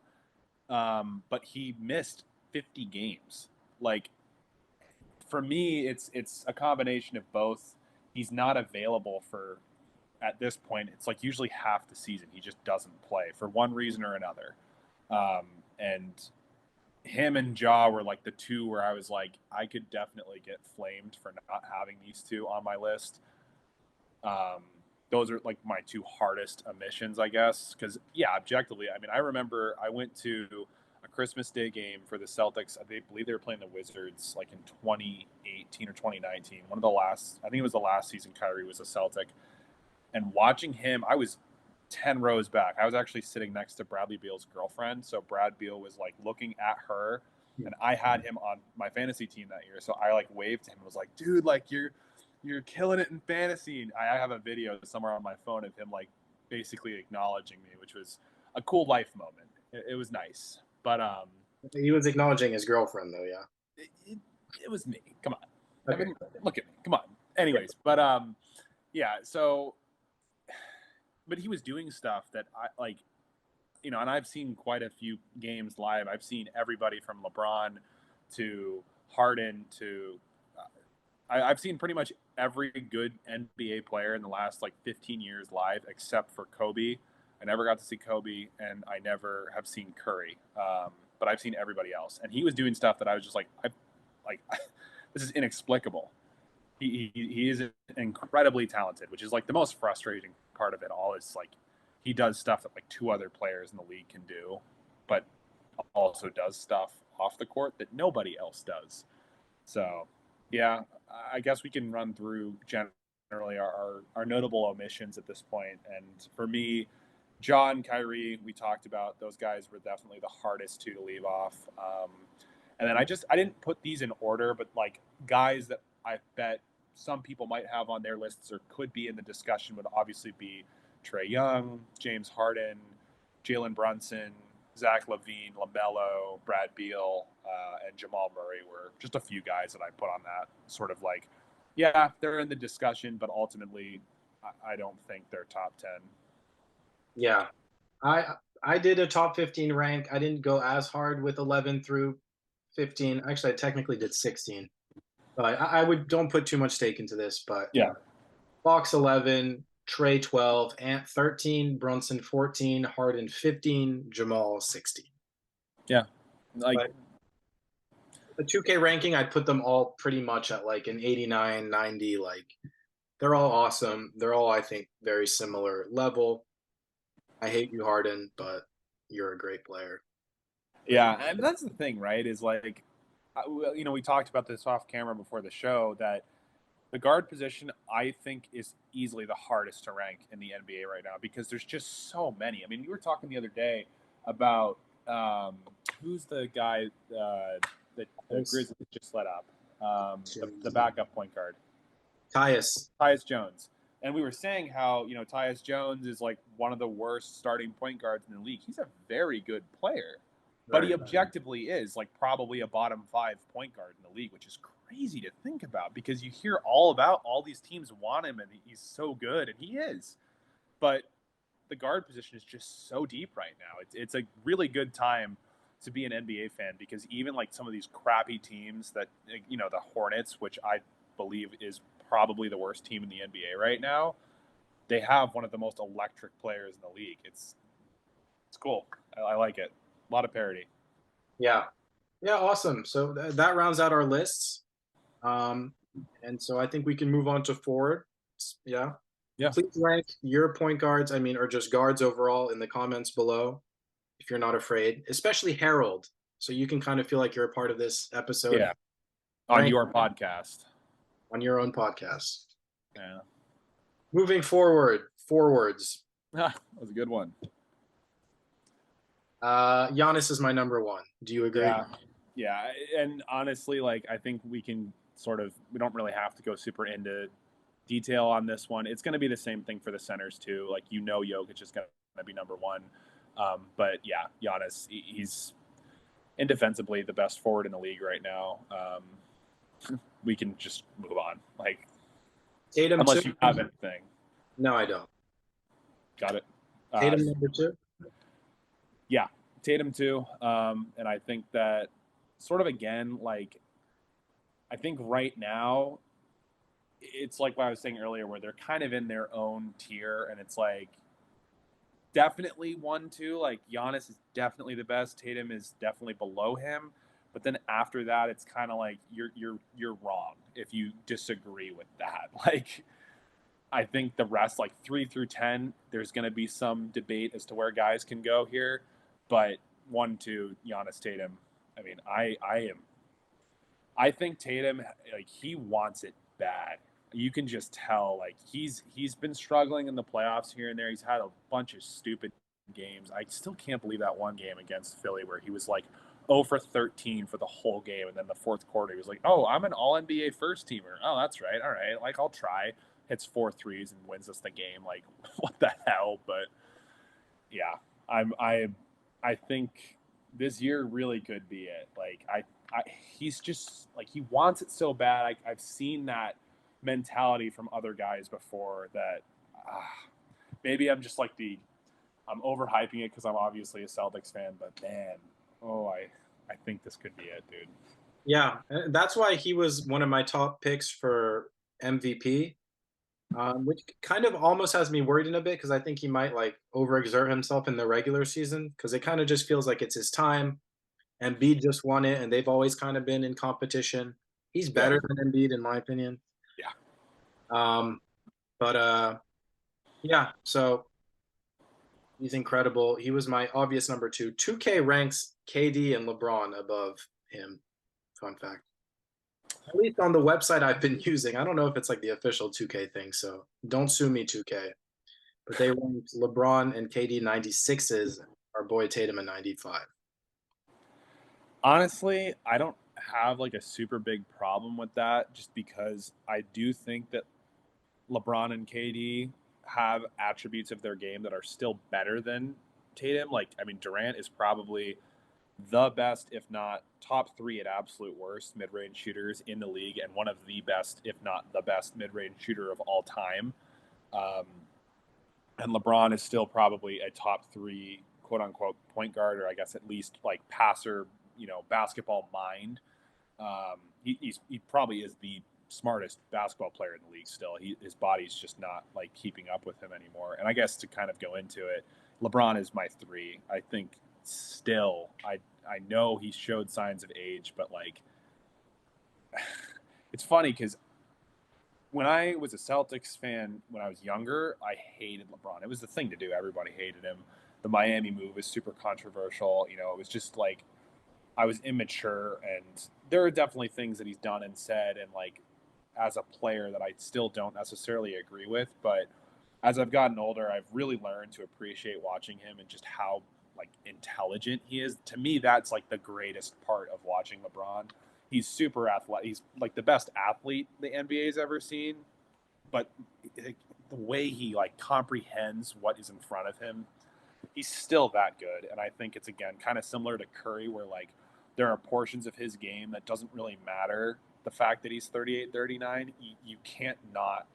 but he missed 50 games. Like for me, it's a combination of both. He's not available for at this point. It's like usually half the season he just doesn't play for one reason or another. And him and Ja were like the two where I was like, I could definitely get flamed for not having these two on my list. Those are like my two hardest omissions, I guess. Because yeah, objectively, I mean, I remember I went to a Christmas Day game for the Celtics. I believe they were playing the Wizards like in 2018 or 2019. One of the last, I think it was the last season Kyrie was a Celtic. And watching him, I was 10 rows back. I was actually sitting next to Bradley Beal's girlfriend. So Brad Beal was like looking at her, and I had him on my fantasy team that year. So I like waved to him and was like, dude, like you're killing it in fantasy. And I have a video somewhere on my phone of him like basically acknowledging me, which was a cool life moment. It was nice. But he was acknowledging his girlfriend though. Yeah. it was me. Come on. Okay. I mean, look at me. Come on. Anyways, but yeah, so but he was doing stuff that I like, and I've seen quite a few games live. I've seen everybody from LeBron to Harden to I've seen pretty much every good NBA player in the last like 15 years live, except for Kobe. I never got to see Kobe, and I never have seen Curry. But I've seen everybody else, and he was doing stuff that I was just like, this is inexplicable. He is incredibly talented, which is like the most frustrating part of it all. Is like he does stuff that like two other players in the league can do, but also does stuff off the court that nobody else does. So yeah, I guess we can run through generally our notable omissions at this point. And for me, John, Kyrie, we talked about those guys were definitely the hardest two to leave off. And then I didn't put these in order, but like guys that I bet some people might have on their lists or could be in the discussion would obviously be Trae Young, James Harden, Jalen Brunson, Zach LaVine, LaMelo, Brad Beal, and Jamal Murray were just a few guys that I put on that sort of like, yeah, they're in the discussion, but ultimately I don't think they're top 10. Yeah. I did a top 15 rank. I didn't go as hard with 11 through 15. Actually, I technically did 16. But I would don't put too much stake into this. But Yeah. Fox 11, Trey 12, Ant 13, Brunson 14, Harden 15, Jamal 16. Yeah. Like but the 2K ranking, I'd put them all pretty much at like an 89, 90. Like they're all awesome. They're all, I think, very similar level. I hate you, Harden, but you're a great player. yeah, and that's the thing, right? Is like, we talked about this off camera before the show that the guard position, I think, is easily the hardest to rank in the NBA right now because there's just so many. I mean, we were talking the other day about who's the guy that the Grizzlies just let up, the backup point guard, Tyus Jones. And we were saying how Tyus Jones is like one of the worst starting point guards in the league. He's a very good player, but he objectively is like probably a bottom 5 point guard in the league, which is crazy to think about because you hear all about all these teams want him and he's so good, and he is. But the guard position is just so deep right now. It's a really good time to be an NBA fan because even like some of these crappy teams that the Hornets, which I believe is probably the worst team in the NBA right now, they have one of the most electric players in the league. It's cool. I like it. A lot of parity. Yeah. Yeah, awesome. So that rounds out our lists. Um, and so I think we can move on to forward. Yeah. Yeah. Please rank your point guards, or just guards overall in the comments below if you're not afraid, especially Harold. So you can kind of feel like you're a part of this episode. Yeah. On Rank your podcast. on your own podcast. Yeah. Moving forward, forwards. That was a good one. Giannis is my number one. Do you agree? Yeah. And honestly, like, I think we can we don't really have to go super into detail on this one. It's going to be the same thing for the centers too. Like, Jokic is going to be number one. But yeah, Giannis, he's indefensibly the best forward in the league right now. We can just move on. Like, Tatum unless two? you have anything. No, I don't. Got it. Tatum number two? Yeah, Tatum too. And I think that sort of, again, like, I think right now it's like what I was saying earlier, where they're kind of in their own tier, and it's like definitely 1-2. Like, Giannis is definitely the best. Tatum is definitely below him. But then after that, it's kind of like you're wrong if you disagree with that. Like, I think the rest, like 3 through 10, there's going to be some debate as to where guys can go here. But 1-2, Giannis, Tatum. I mean, I think Tatum, like, he wants it bad. You can just tell, like, he's been struggling in the playoffs here and there. He's had a bunch of stupid games. I still can't believe that one game against Philly where he was like 0 for 13 for the whole game, and then the fourth quarter he was like, "Oh, I'm an All-NBA first teamer. Oh, that's right. All right, like, I'll try." Hits 4 threes and wins us the game. Like, what the hell? But yeah, I think this year really could be it. Like, he's just, like, he wants it so bad. I've seen that mentality from other guys before that maybe I'm just like I'm overhyping it because I'm obviously a Celtics fan, but man, I think this could be it, dude. Yeah, that's why he was one of my top picks for MVP, which kind of almost has me worried in a bit because I think he might like overexert himself in the regular season because it kind of just feels like it's his time. Embiid just won it, and they've always kind of been in competition. He's better than Embiid, in my opinion. Yeah. But yeah, so he's incredible. He was my obvious number two. 2K ranks KD and LeBron above him. Fun fact. At least on the website I've been using. I don't know if it's like the official 2K thing, so don't sue me, 2K. But they ranked LeBron and KD 96s, our boy Tatum a 95. Honestly, I don't have like a super big problem with that, just because I do think that LeBron and KD have attributes of their game that are still better than Tatum. Like, I mean, Durant is probably the best, if not top 3 at absolute worst mid-range shooters in the league, and one of the best, if not the best, mid-range shooter of all time. And LeBron is still probably a top 3 quote-unquote point guard, or I guess at least like passer, basketball mind. He probably is the smartest basketball player in the league still. His body's just not like keeping up with him anymore. And I guess to kind of go into it, LeBron is my 3. I think still, I know he showed signs of age, but like, it's funny because when I was a Celtics fan when I was younger, I hated LeBron. It was the thing to do. Everybody hated him. The Miami move was super controversial. It was just like, I was immature, and there are definitely things that he's done and said, and like, as a player, that I still don't necessarily agree with. But as I've gotten older, I've really learned to appreciate watching him and just how like intelligent he is. To me, that's like the greatest part of watching LeBron. He's super athletic. He's like the best athlete the NBA's ever seen. But like, the way he like comprehends what is in front of him, he's still that good. And I think it's, again, kind of similar to Curry, where like there are portions of his game that doesn't really matter. The fact that he's 38, 39, you can't not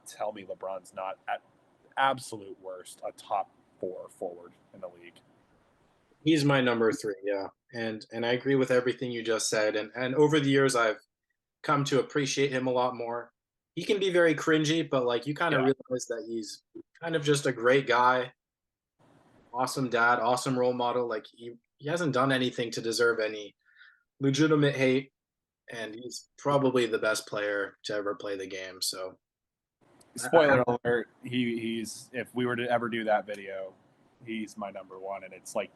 tell me LeBron's not at absolute worst a top 4 forward in the league. He's my number 3, yeah. And I agree with everything you just said. And over the years I've come to appreciate him a lot more. He can be very cringy, but like you kind of Yeah. realize that he's kind of just a great guy, awesome dad, awesome role model. Like he hasn't done anything to deserve any legitimate hate, and he's probably the best player to ever play the game. So Spoiler alert, he's if we were to ever do that video, he's my number one, and it's like,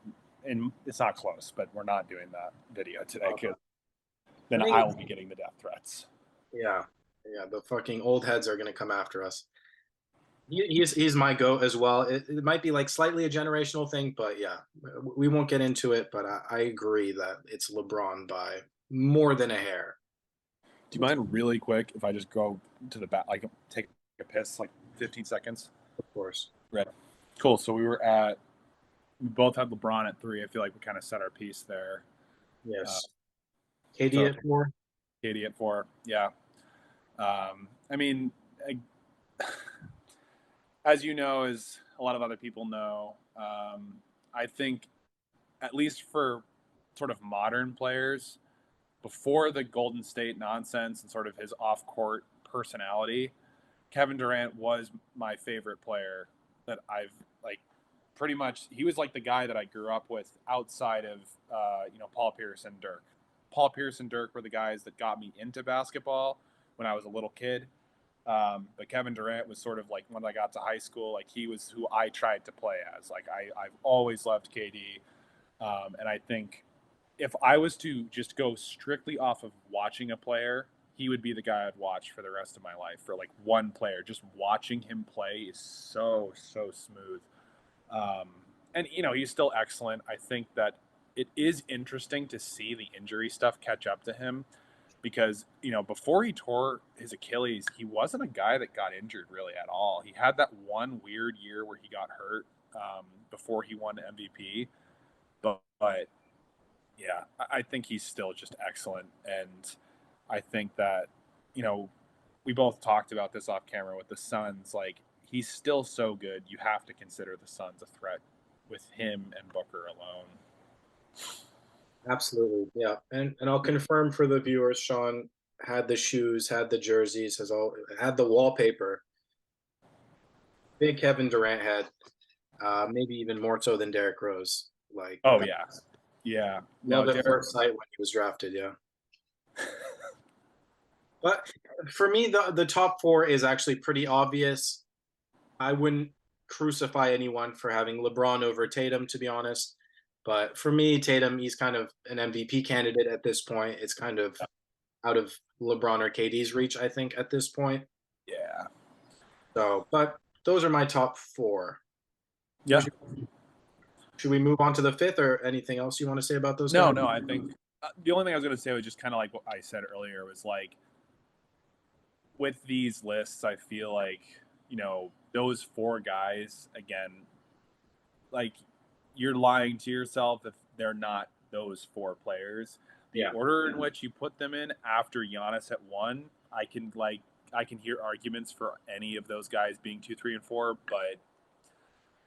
and it's not close, but we're not doing that video today because then I will be getting the death threats. Yeah, yeah, the fucking old heads are gonna come after us. He's my goat as well. It might be like slightly a generational thing, but yeah, we won't get into it. But I agree that it's LeBron by more than a hair. Do you mind really quick if I just go to the back, like take a piss, like 15 seconds? Of course. Right. Cool. So we both had LeBron at 3. I feel like we kind of set our piece there. Yes. KD at 4. KD at 4. Yeah. I mean, as you know, as a lot of other people know, I think at least for sort of modern players, before the Golden State nonsense and sort of his off-court personality, Kevin Durant was my favorite player that I've like pretty much. He was like the guy that I grew up with outside of Paul Pierce and Dirk. Paul Pierce and Dirk were the guys that got me into basketball when I was a little kid. But Kevin Durant was sort of like when I got to high school, like he was who I tried to play as. Like I've always loved KD, and I think if I was to just go strictly off of watching a player, he would be the guy I'd watch for the rest of my life. For like one player, just watching him play is so smooth, and he's still excellent. I think that it is interesting to see the injury stuff catch up to him because before he tore his Achilles, he wasn't a guy that got injured really at all. He had that one weird year where he got hurt before he won MVP, but yeah, I think he's still just excellent. And I think that, we both talked about this off camera with the Suns. Like, he's still so good. You have to consider the Suns a threat with him and Booker alone. Absolutely, yeah. And I'll confirm for the viewers, Sean had the shoes, had the jerseys, had the wallpaper. Big Kevin Durant had, maybe even more so than Derrick Rose. Like, oh yeah, yeah. Love at first sight when he was drafted, yeah. But for me, the top 4 is actually pretty obvious. I wouldn't crucify anyone for having LeBron over Tatum, to be honest. But for me, Tatum, he's kind of an MVP candidate at this point. It's kind of out of LeBron or KD's reach, I think, at this point. Yeah. So, but those are my top 4. Yeah. Should we move on to the 5th, or anything else you want to say about those No, guys? no, I think the only thing I was going to say was just kind of like what I said earlier was like, with these lists, I feel like, those 4 guys, again, like, you're lying to yourself if they're not those 4 players. The order in which you put them in after Giannis at 1, I can hear arguments for any of those guys being 2, 3, and 4, but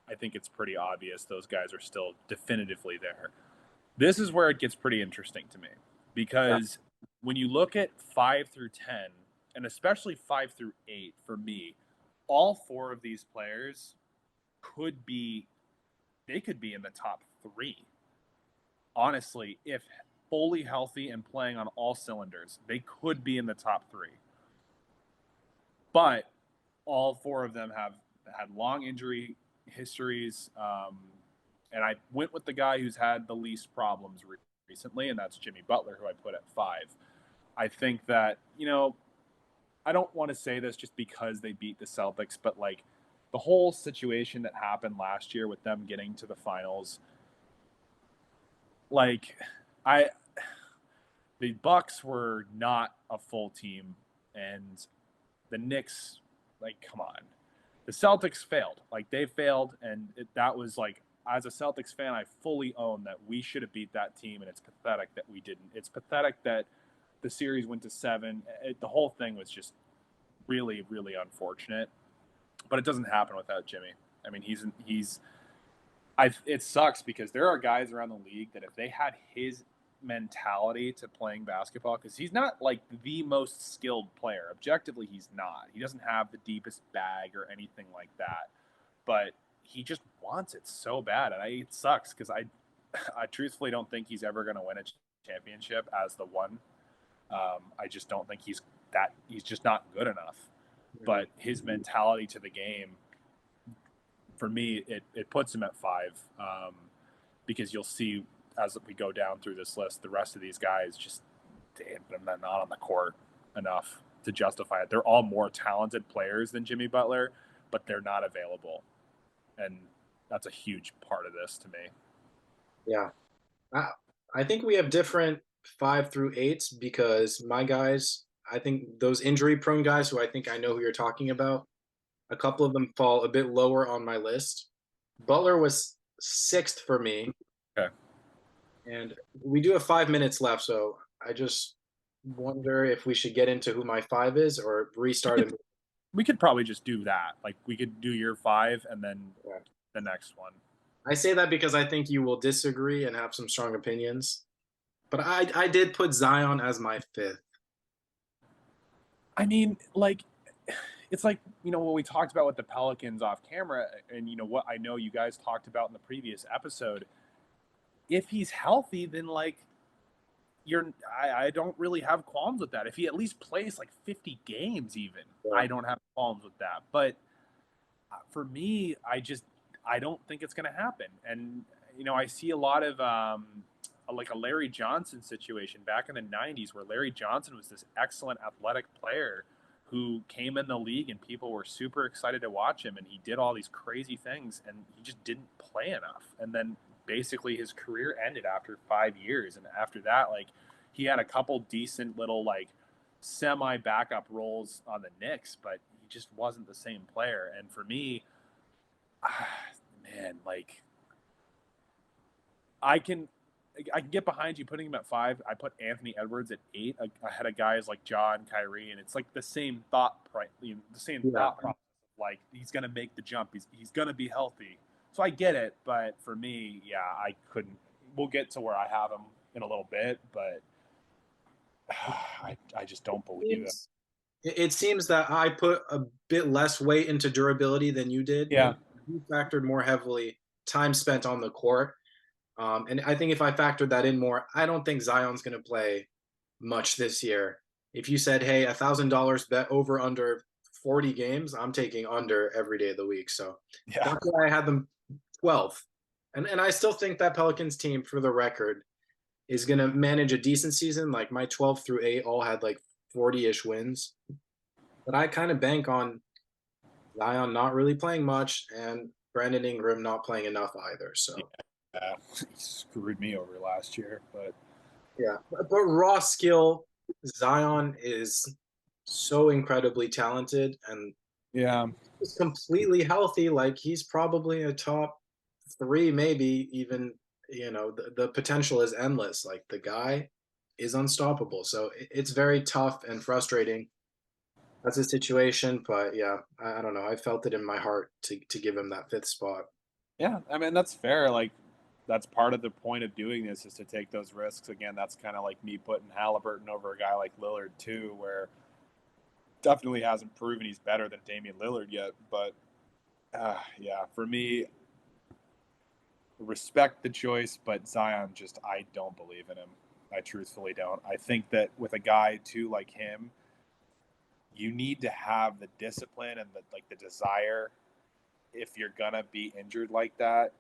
I think it's pretty obvious those guys are still definitively there. This is where it gets pretty interesting to me because when you look at 5 through 10, and especially 5 through 8 for me, all 4 of these players could be in the top 3. Honestly, if fully healthy and playing on all cylinders, they could be in the top 3. But all 4 of them have had long injury histories, and I went with the guy who's had the least problems recently, and that's Jimmy Butler, who I put at 5. I think that, I don't want to say this just because they beat the Celtics, but like the whole situation that happened last year with them getting to the finals, like the Bucks were not a full team, and the Knicks, like, come on. The Celtics failed. Like, they failed, and that was like, as a Celtics fan, I fully own that we should have beat that team, and it's pathetic that we didn't. It's pathetic that the series went to 7. The whole thing was just really, really unfortunate. But it doesn't happen without Jimmy. I mean, it sucks because there are guys around the league that if they had his mentality to playing basketball, because he's not like the most skilled player. Objectively, he's not. He doesn't have the deepest bag or anything like that. But he just wants it so bad, and it sucks because I truthfully don't think he's ever going to win a championship as the one. I just don't think he's just not good enough. But his mentality to the game, for me, it puts him at 5, because you'll see as we go down through this list, the rest of these guys just, damn, they're not on the court enough to justify it. They're all more talented players than Jimmy Butler, but they're not available. And that's a huge part of this to me. Yeah. I think we have different 5 through 8s because my guys, I think those injury prone guys who I think I know who you're talking about, a couple of them fall a bit lower on my list. Butler was 6th for me. Okay. And we do have 5 minutes left, so I just wonder if we should get into who my 5 is or restart it. We could probably just do that. Like, we could do your 5 and then the next one. I say that because I think you will disagree and have some strong opinions. But I did put Zion as my 5th. I mean, like, it's like, what we talked about with the Pelicans off camera, and what I know you guys talked about in the previous episode. If he's healthy, then like I don't really have qualms with that. If he at least plays like 50 games even, I don't have qualms with that. But for me, I don't think it's going to happen. And, I see a lot of like a Larry Johnson situation back in the 90s where Larry Johnson was this excellent athletic player who came in the league and people were super excited to watch him. And he did all these crazy things and he just didn't play enough. And then basically his career ended after 5 years. And after that, like, he had a couple decent little like semi backup roles on the Knicks, but he just wasn't the same player. And for me, man, like, I can get behind you putting him at 5. I put Anthony Edwards at 8. I had a guys like Ja and Kyrie, and it's like the same thought process. Like, he's gonna make the jump. He's gonna be healthy. So I get it, but for me, yeah, I couldn't. We'll get to where I have him in a little bit, but I just don't believe it. It seems that I put a bit less weight into durability than you did. Yeah. You factored more heavily time spent on the court. And I think if I factored that in more, I don't think Zion's going to play much this year. If you said, hey, $1,000 bet over under 40 games, I'm taking under every day of the week. So that's why I had them 12th. And I still think that Pelicans team, for the record, is going to manage a decent season. Like, my 12 through 8 all had like 40-ish wins. But I kind of bank on Zion not really playing much and Brandon Ingram not playing enough either. So he screwed me over last year. But yeah, but raw skill, Zion is so incredibly talented and he's completely healthy. Like, he's probably a top 3, maybe even. The potential is endless. Like, the guy is unstoppable. So it's very tough and frustrating. That's a situation, but yeah, I don't know. I felt it in my heart to give him that 5th spot. Yeah, I mean, that's fair. Like, that's part of the point of doing this, is to take those risks. Again, that's kind of like me putting Haliburton over a guy like Lillard too, where definitely hasn't proven he's better than Damian Lillard yet. But yeah, for me, respect the choice, but Zion, I don't believe in him. I truthfully don't. I think that with a guy too like him, you need to have the discipline and the desire if you're gonna be injured like that.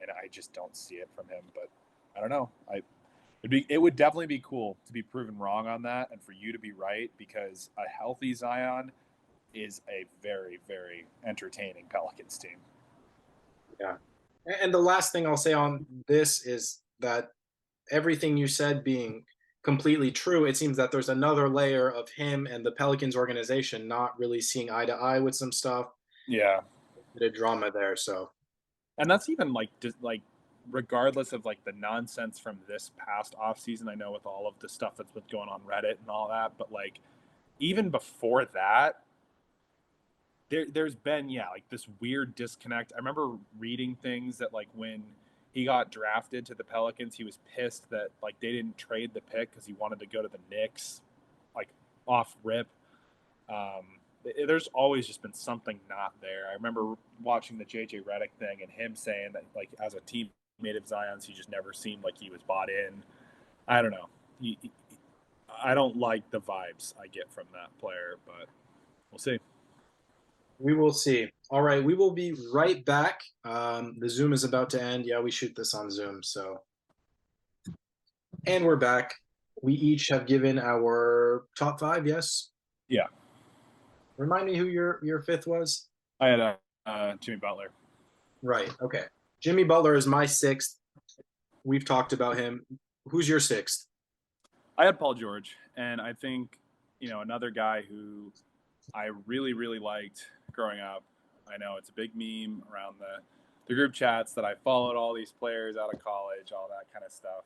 And I just don't see it from him. But I don't know. It would definitely be cool to be proven wrong on that and for you to be right, because a healthy Zion is a very, very entertaining Pelicans team. Yeah. And the last thing I'll say on this is that everything you said being completely true, it seems that there's another layer of him and the Pelicans organization not really seeing eye to eye with some stuff. Yeah. A bit of drama there. So, and that's even like regardless of like the nonsense from this past offseason, I know with all of the stuff that's been going on Reddit and all that, but like even before that, there's been like this weird disconnect. I remember reading things that like when he got drafted to the Pelicans. He was pissed that like they didn't trade the pick because he wanted to go to the Knicks, like off rip. There's always just been something not there. I remember watching the JJ Redick thing and him saying that like as a teammate of Zion's, he just never seemed like he was bought in. I don't know. I don't like the vibes I get from that player, but we'll see. We will see. All right, we will be right back. The Zoom is about to end. Yeah, we shoot this on Zoom, so. And we're back. We each have given our top five, yes? Yeah. Remind me who your fifth was? I had Jimmy Butler. Right, okay. Jimmy Butler is my sixth. We've talked about him. Who's your sixth? I had Paul George, and I think, another guy who I really, really liked growing up. I know it's a big meme around the group chats that I followed all these players out of college, all that kind of stuff.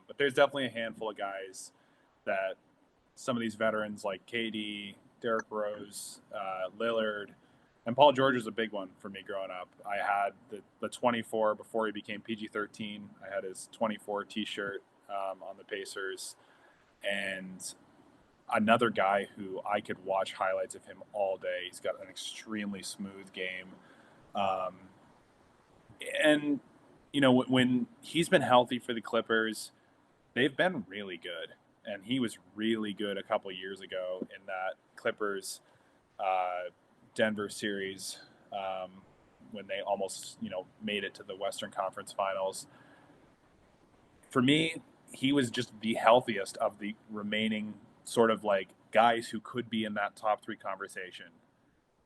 But there's definitely a handful of guys that some of these veterans like KD, Derrick Rose, Lillard, and Paul George was a big one for me growing up. I had the 24 before he became PG-13. I had his 24 T-shirt on the Pacers. And another guy who I could watch highlights of him all day. He's got an extremely smooth game. And, when he's been healthy for the Clippers, they've been really good. And he was really good a couple years ago in that Clippers Denver series when they almost, made it to the Western Conference Finals. For me, he was just the healthiest of the remaining sort of like guys who could be in that top three conversation.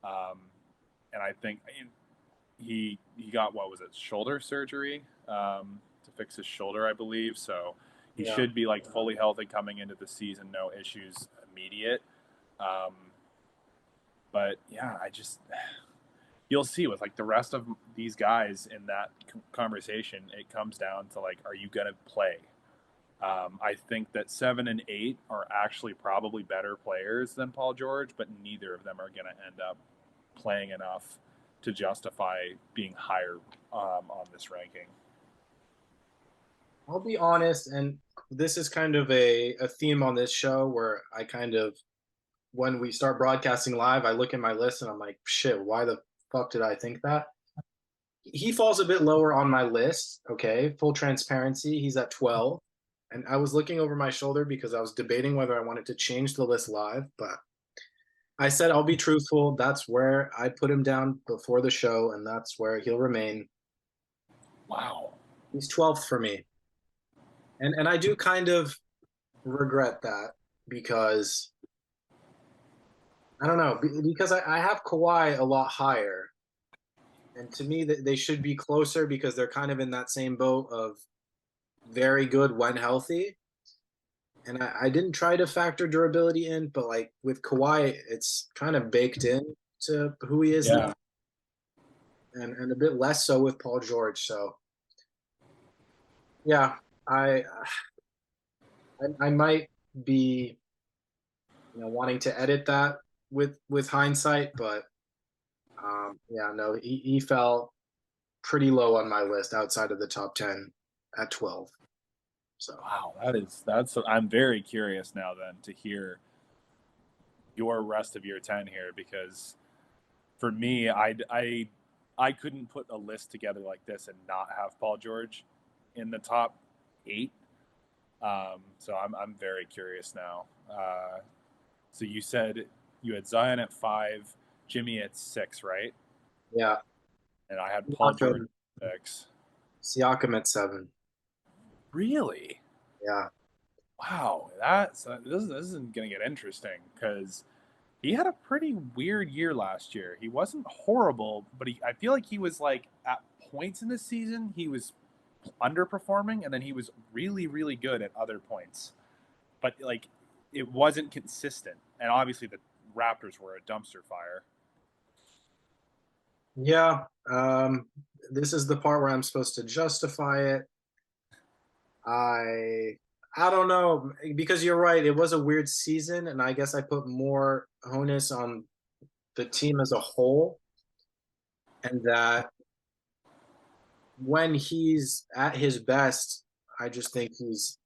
And I think he got, what was it, shoulder surgery to fix his shoulder, I believe. So he should be like fully healthy coming into the season, no issues immediate. But yeah, you'll see with like the rest of these guys in that conversation, it comes down to like, are you going to play? I think that 7 and 8 are actually probably better players than Paul George, but neither of them are going to end up playing enough to justify being higher on this ranking. I'll be honest, and this is kind of a theme on this show where I kind of, when we start broadcasting live, I look at my list and I'm like, shit, why the fuck did I think that? He falls a bit lower on my list, okay? Full transparency, he's at 12. And I was looking over my shoulder because I was debating whether I wanted to change the list live, but I said I'll be truthful. That's where I put him down before the show, and that's where he'll remain. Wow. He's 12th for me. And I do kind of regret that because I don't know, because I have Kawhi a lot higher. And to me, they should be closer because they're kind of in that same boat of very good when healthy. And I didn't try to factor durability in, but like with Kawhi, it's kind of baked in to who he is now. And a bit less so with Paul George. So yeah, I might be wanting to edit that with hindsight, but yeah, no, he fell pretty low on my list outside of the top 10 at 12. So wow, that's I'm very curious now then to hear your rest of your 10 here, because for me, I couldn't put a list together like this and not have Paul George in the top 8. So I'm very curious now. So you said you had Zion at 5, Jimmy at 6, right? yeah, And I had Paul George at 6. Siakam at 7. Really? Yeah. Wow, this isn't going to get interesting because he had a pretty weird year last year. He wasn't horrible, but I feel like he was like at points in this season he was underperforming, and then he was really, really good at other points. But like it wasn't consistent, and obviously the Raptors were a dumpster fire. Yeah. This is the part where I'm supposed to justify it. I don't know, because you're right. It was a weird season, and I guess I put more onus on the team as a whole, and that when he's at his best, I just think he's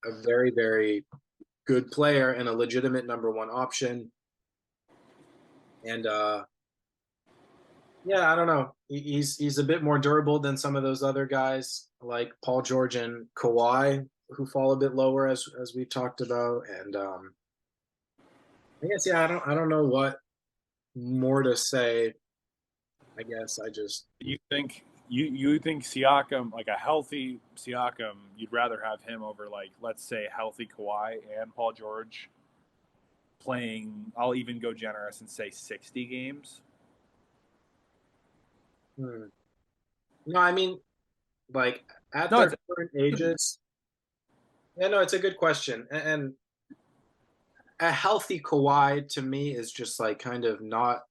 a very, very good player and a legitimate number one option. And yeah, I don't know. He's a bit more durable than some of those other guys like Paul George and Kawhi, who fall a bit lower as we talked about. And I guess yeah, I don't know what more to say. I guess I just You think Siakam, like a healthy Siakam, you'd rather have him over, like, let's say healthy Kawhi and Paul George playing, I'll even go generous and say 60 games. hmm. No, I mean like at No, their it's current ages. Yeah, no, it's a good question. And a healthy Kawhi to me is just like kind of not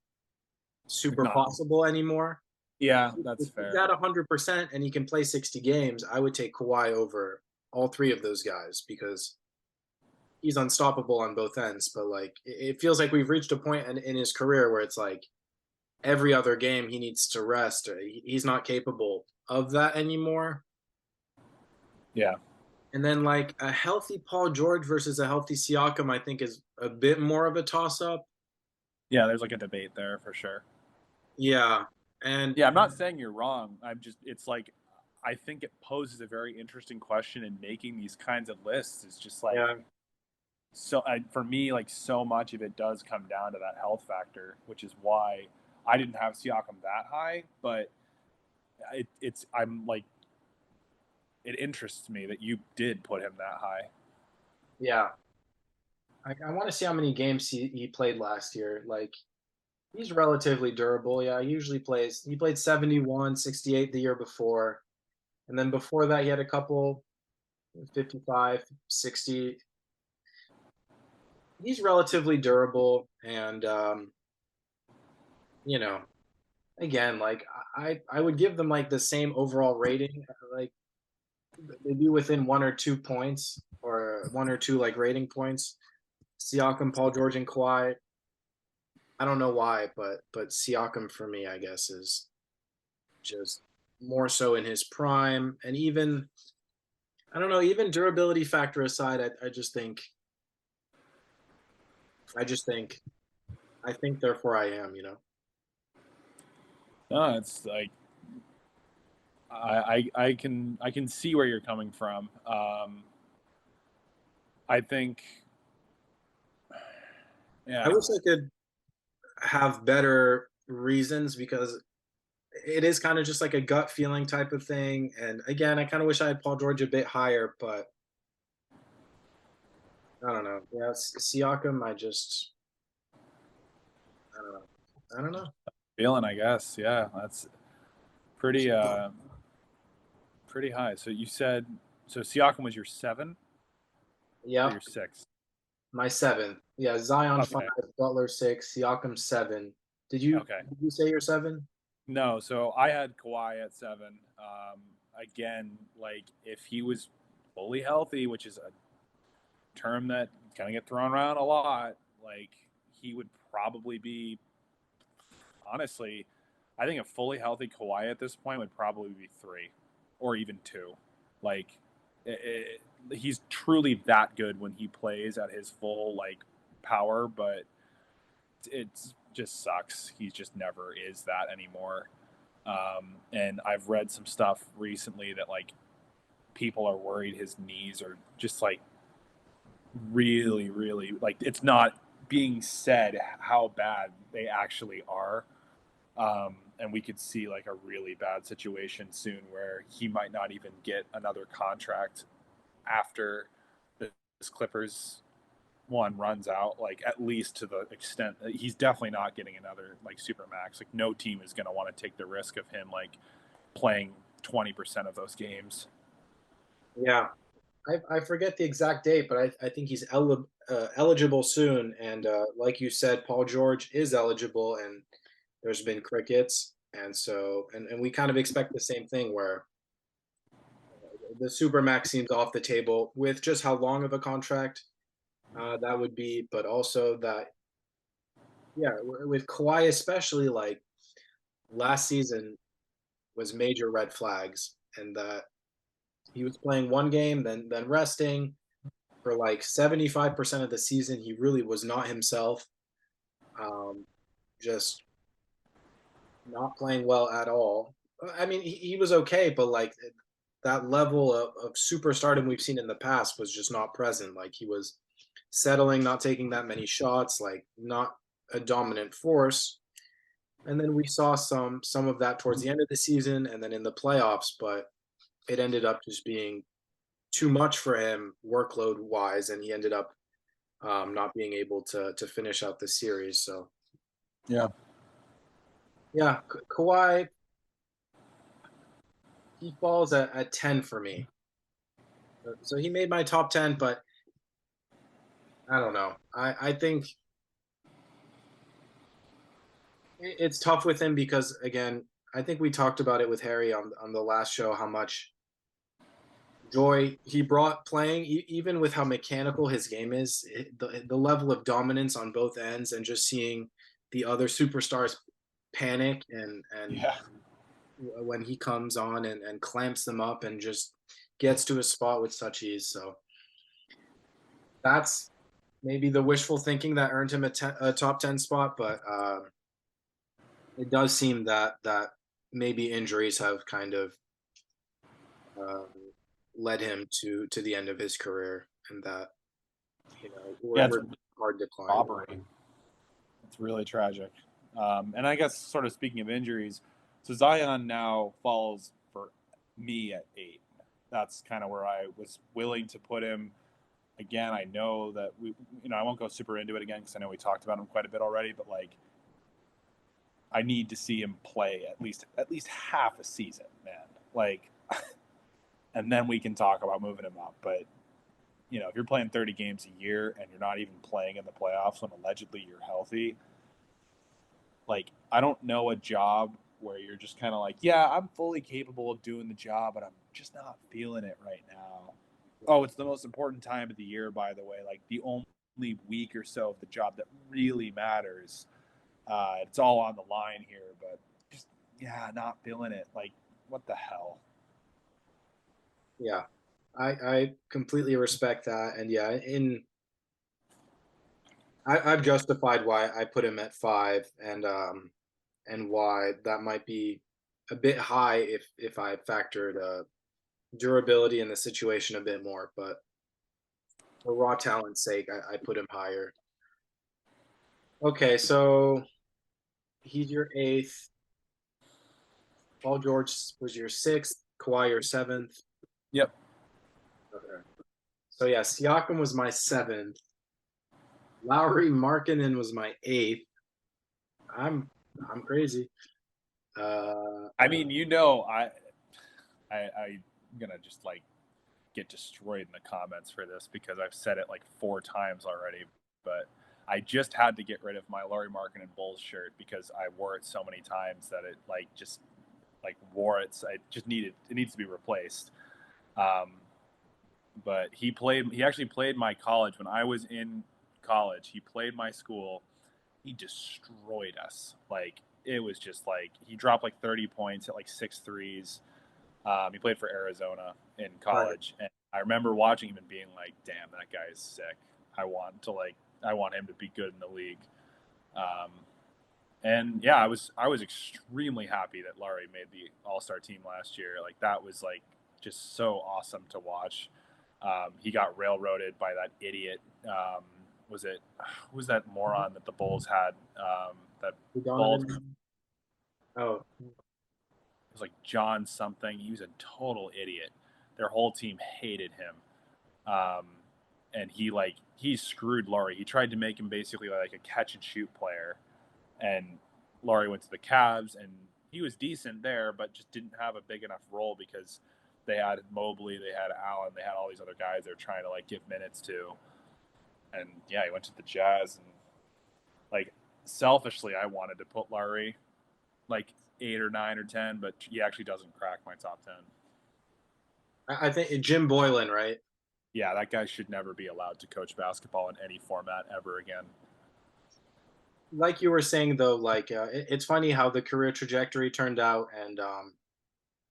super not. possible anymore. Yeah, that's If he's fair. at 100% and he can play 60 games, I would take Kawhi over all three of those guys because he's unstoppable on both ends. But like, it feels like we've reached a point in his career where it's like every other game he needs to rest. He's not capable of that anymore. Yeah, And then like a healthy Paul George versus a healthy Siakam, I think is a bit more of a toss up. yeah. There's like a debate there for sure. Yeah. And Yeah, I'm not saying you're wrong. It's like, I think it poses a very interesting question in making these kinds of lists. It's just like, yeah, for me, like, so much of it does come down to that health factor, which is why I didn't have Siakam that high. But I'm like, it interests me that you did put him that high. yeah. I want to see how many games he played last year. Like he's relatively durable. Yeah, he played 71, 68 the year before. And then before that he had a couple 55, 60. He's relatively durable and you know, again, like I would give them like the same overall rating. Like they'd be within 1 or 2 points or 1 or 2 like rating points. Siakam, Paul George, and Kawhi. I don't know why, but Siakam for me, I guess, is just more so in his prime, and even I don't know, even durability factor aside, I just think, I think therefore I am, you know. No, it's like, I can see where you're coming from. I think, I yeah, wish I could have better reasons because it is kind of just like a gut feeling type of thing. And again, I kind of wish I had Paul George a bit higher, but I don't know. Yeah, Siakam, I don't know. I don't know. feeling, I guess. Yeah, that's pretty pretty high. So you said, so Siakam was your 7 or Yep, your 6? my seven. Yeah, Zion five, Okay. Butler six, Siakam seven. Okay. Did you say you're seven? No, so I had Kawhi at 7. Again, like, if he was fully healthy, which is a term that kind of get thrown around a lot, like, he would probably be, honestly, I think a fully healthy Kawhi at this point would probably be 3 or even 2. Like, he's truly that good when he plays at his full, like, power, but it just sucks. He just never is that anymore. And I've read some stuff recently that, like, people are worried his knees are just, like, really, really, like, it's not being said how bad they actually are. And we could see, like, a really bad situation soon where he might not even get another contract after this Clippers one runs out, like, at least to the extent that he's definitely not getting another, like, super max. Like, no team is going to want to take the risk of him, like, playing 20% of those games. Yeah, I forget the exact date, but I think he's eligible soon. And like you said, Paul George is eligible, and there's been crickets, and so and we kind of expect the same thing where the supermax seems off the table with just how long of a contract that would be, but also that yeah, with Kawhi especially like last season was major red flags, and that he was playing one game, then resting for like 75% of the season. He really was not himself. Just not playing well at all. I mean, he was okay, but like that level of superstardom we've seen in the past was just not present. Like he was settling, not taking that many shots, like not a dominant force. And then we saw some of that towards the end of the season and then in the playoffs, but it ended up just being too much for him workload wise, and he ended up not being able to finish out the series. So Yeah. yeah, Kawhi, he falls at 10 for me. So he made my top 10, but I don't know. I think it's tough with him because, again, I think we talked about it with Harry on the last show, how much joy he brought playing, even with how mechanical his game is, the level of dominance on both ends, and just seeing the other superstars panic and Yeah. when he comes on and clamps them up and just gets to a spot with such ease. So that's maybe the wishful thinking that earned him a top 10 spot, but it does seem that maybe injuries have kind of um, led him to the end of his career, and that Yeah, it's we're hard decline. robbery. It's really tragic. And I guess, sort of speaking of injuries, so Zion now falls for me at 8. That's kind of where I was willing to put him. Again, I know that I won't go super into it again because I know we talked about him quite a bit already, but like, I need to see him play at least half a season, man. Like, and then we can talk about moving him up. But if you're playing 30 games a year and you're not even playing in the playoffs when allegedly you're healthy, like, I don't know a job where you're just kind of like, yeah, I'm fully capable of doing the job, but I'm just not feeling it right now. Oh, it's the most important time of the year, by the way. Like, the only week or so of the job that really matters. It's all on the line here, but just, yeah, not feeling it. Like, what the hell? Yeah, I completely respect that, and yeah, I've justified why I put him at 5, and why that might be a bit high if I factored durability in the situation a bit more, but for raw talent's sake, I put him higher. Okay, so he's your 8th. Paul George was your 6th. Kawhi your 7th. Yep. Okay. So yeah, Siakam was my 7th. Lauri Markkinen was my 8th. I'm crazy. I mean, I'm gonna just like get destroyed in the comments for this because I've said it like 4 times already, but I just had to get rid of my Lauri Markkinen Bulls shirt because I wore it so many times that it like just like wore it. So it needs to be replaced. But he actually played my college when I was in college. He played my school. He destroyed us. Like, it was just like he dropped like 30 points at like 6 threes. He played for Arizona in college, and I remember watching him and being like, "Damn, that guy is sick. I want him to be good in the league." Um, and yeah, I was extremely happy that Lauri made the All-Star team last year. Like, that was like just so awesome to watch. He got railroaded by that idiot. Who was that moron that the Bulls had? That bald. It Donovan. Oh, was like John something. He was a total idiot. Their whole team hated him. Um, and he screwed Lauri. He tried to make him basically like a catch and shoot player. And Lauri went to the Cavs, and he was decent there, but just didn't have a big enough role because they had Mobley, they had Allen, they had all these other guys they're trying to like give minutes to. And yeah, he went to the Jazz, and like, selfishly, I wanted to put Lauri like 8 or 9 or 10, but he actually doesn't crack my top 10. I think Jim Boylan, right? Yeah, that guy should never be allowed to coach basketball in any format ever again. Like you were saying though, like it's funny how the career trajectory turned out, and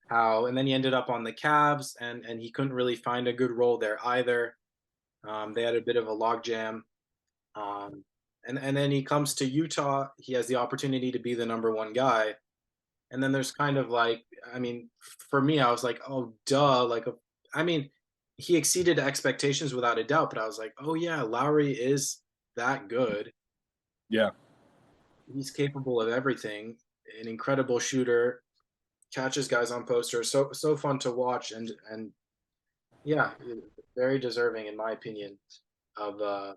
how, and then he ended up on the Cavs, and he couldn't really find a good role there either. They had a bit of a logjam. Um, and then he comes to Utah. He has the opportunity to be the number one guy. And then there's kind of like, I mean, for me, I was like, oh, duh. I mean, he exceeded expectations without a doubt, but I was like, oh, yeah, Lauri is that good. Yeah. He's capable of everything, an incredible shooter, catches guys on posters. So fun to watch. And yeah, very deserving, in my opinion, of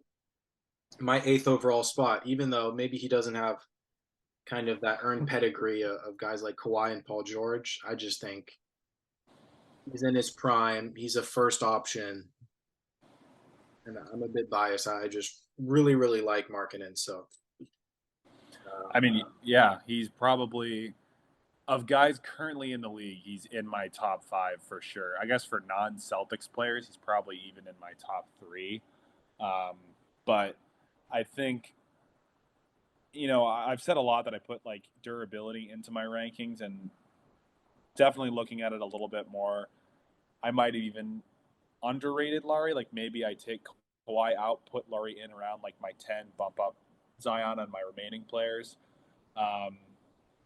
my eighth overall spot, even though maybe he doesn't have kind of that earned pedigree of guys like Kawhi and Paul George. I just think he's in his prime. He's a first option, and I'm a bit biased. I just really, really like Markkinen. So, I mean, yeah, he's probably of guys currently in the league, he's in my top 5 for sure. I guess for non-Celtics players, he's probably even in my top 3. Um, but I think, I've said a lot that I put like durability into my rankings, and definitely looking at it a little bit more, I might have even underrated Lauri. Like maybe I take Kawhi out, put Lauri in around like my 10, bump up Zion on my remaining players. Um,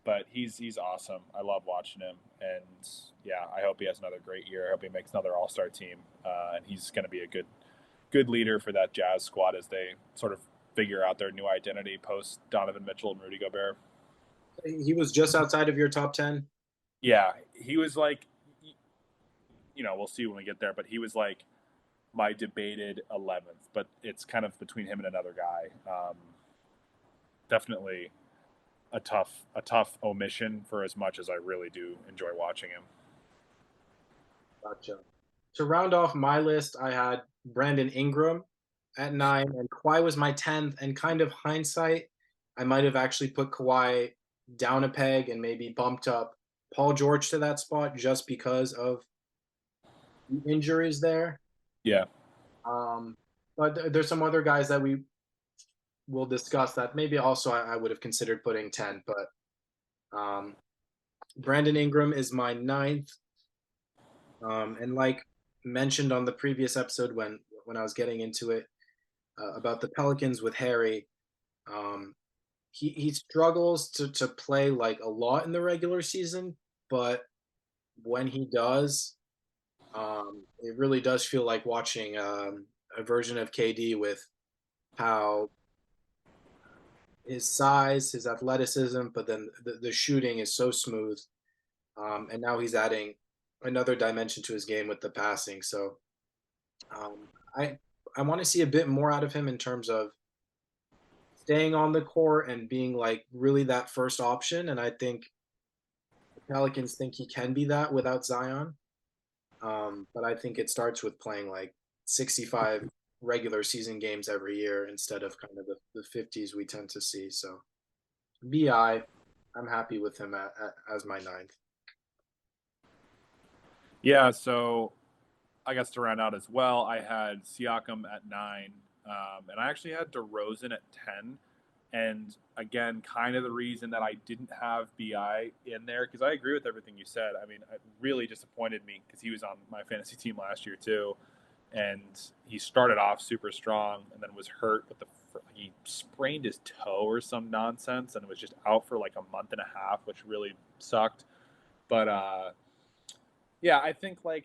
but he's awesome. I love watching him, and yeah, I hope he has another great year. I hope he makes another All-Star team, and he's going to be a good leader for that Jazz squad as they sort of figure out their new identity post Donovan Mitchell and Rudy Gobert. he was just outside of your top 10. Yeah, he was like, we'll see when we get there, but he was like my debated 11th, but it's kind of between him and another guy. Definitely a tough omission for as much as I really do enjoy watching him. Gotcha. To round off my list, I had Brandon Ingram at 9, and Kawhi was my 10th. And kind of hindsight, I might have actually put Kawhi down a peg and maybe bumped up Paul George to that spot just because of the injuries there. Yeah. Um, but there's some other guys that we will discuss that maybe also I would have considered putting 10. But Brandon Ingram is my ninth. And like mentioned on the previous episode when I was getting into it about the Pelicans with Harry, um, he struggles to play like a lot in the regular season, but when he does, it really does feel like watching a version of KD with how his size, his athleticism, but then the shooting is so smooth. And now he's adding another dimension to his game with the passing. So um, I I want to see a bit more out of him in terms of staying on the court and being like really that first option. And I think the Pelicans think he can be that without Zion. But I think it starts with playing like 65 regular season games every year instead of kind of the 50s we tend to see. So I'm happy with him as my ninth. Yeah, so I guess to round out as well, I had Siakam at 9, and I actually had DeRozan at 10. And again, kind of the reason that I didn't have BI in there, because I agree with everything you said. I mean, it really disappointed me because he was on my fantasy team last year too, and he started off super strong and then was hurt with he sprained his toe or some nonsense and was just out for like a month and a half, which really sucked. But yeah, I think like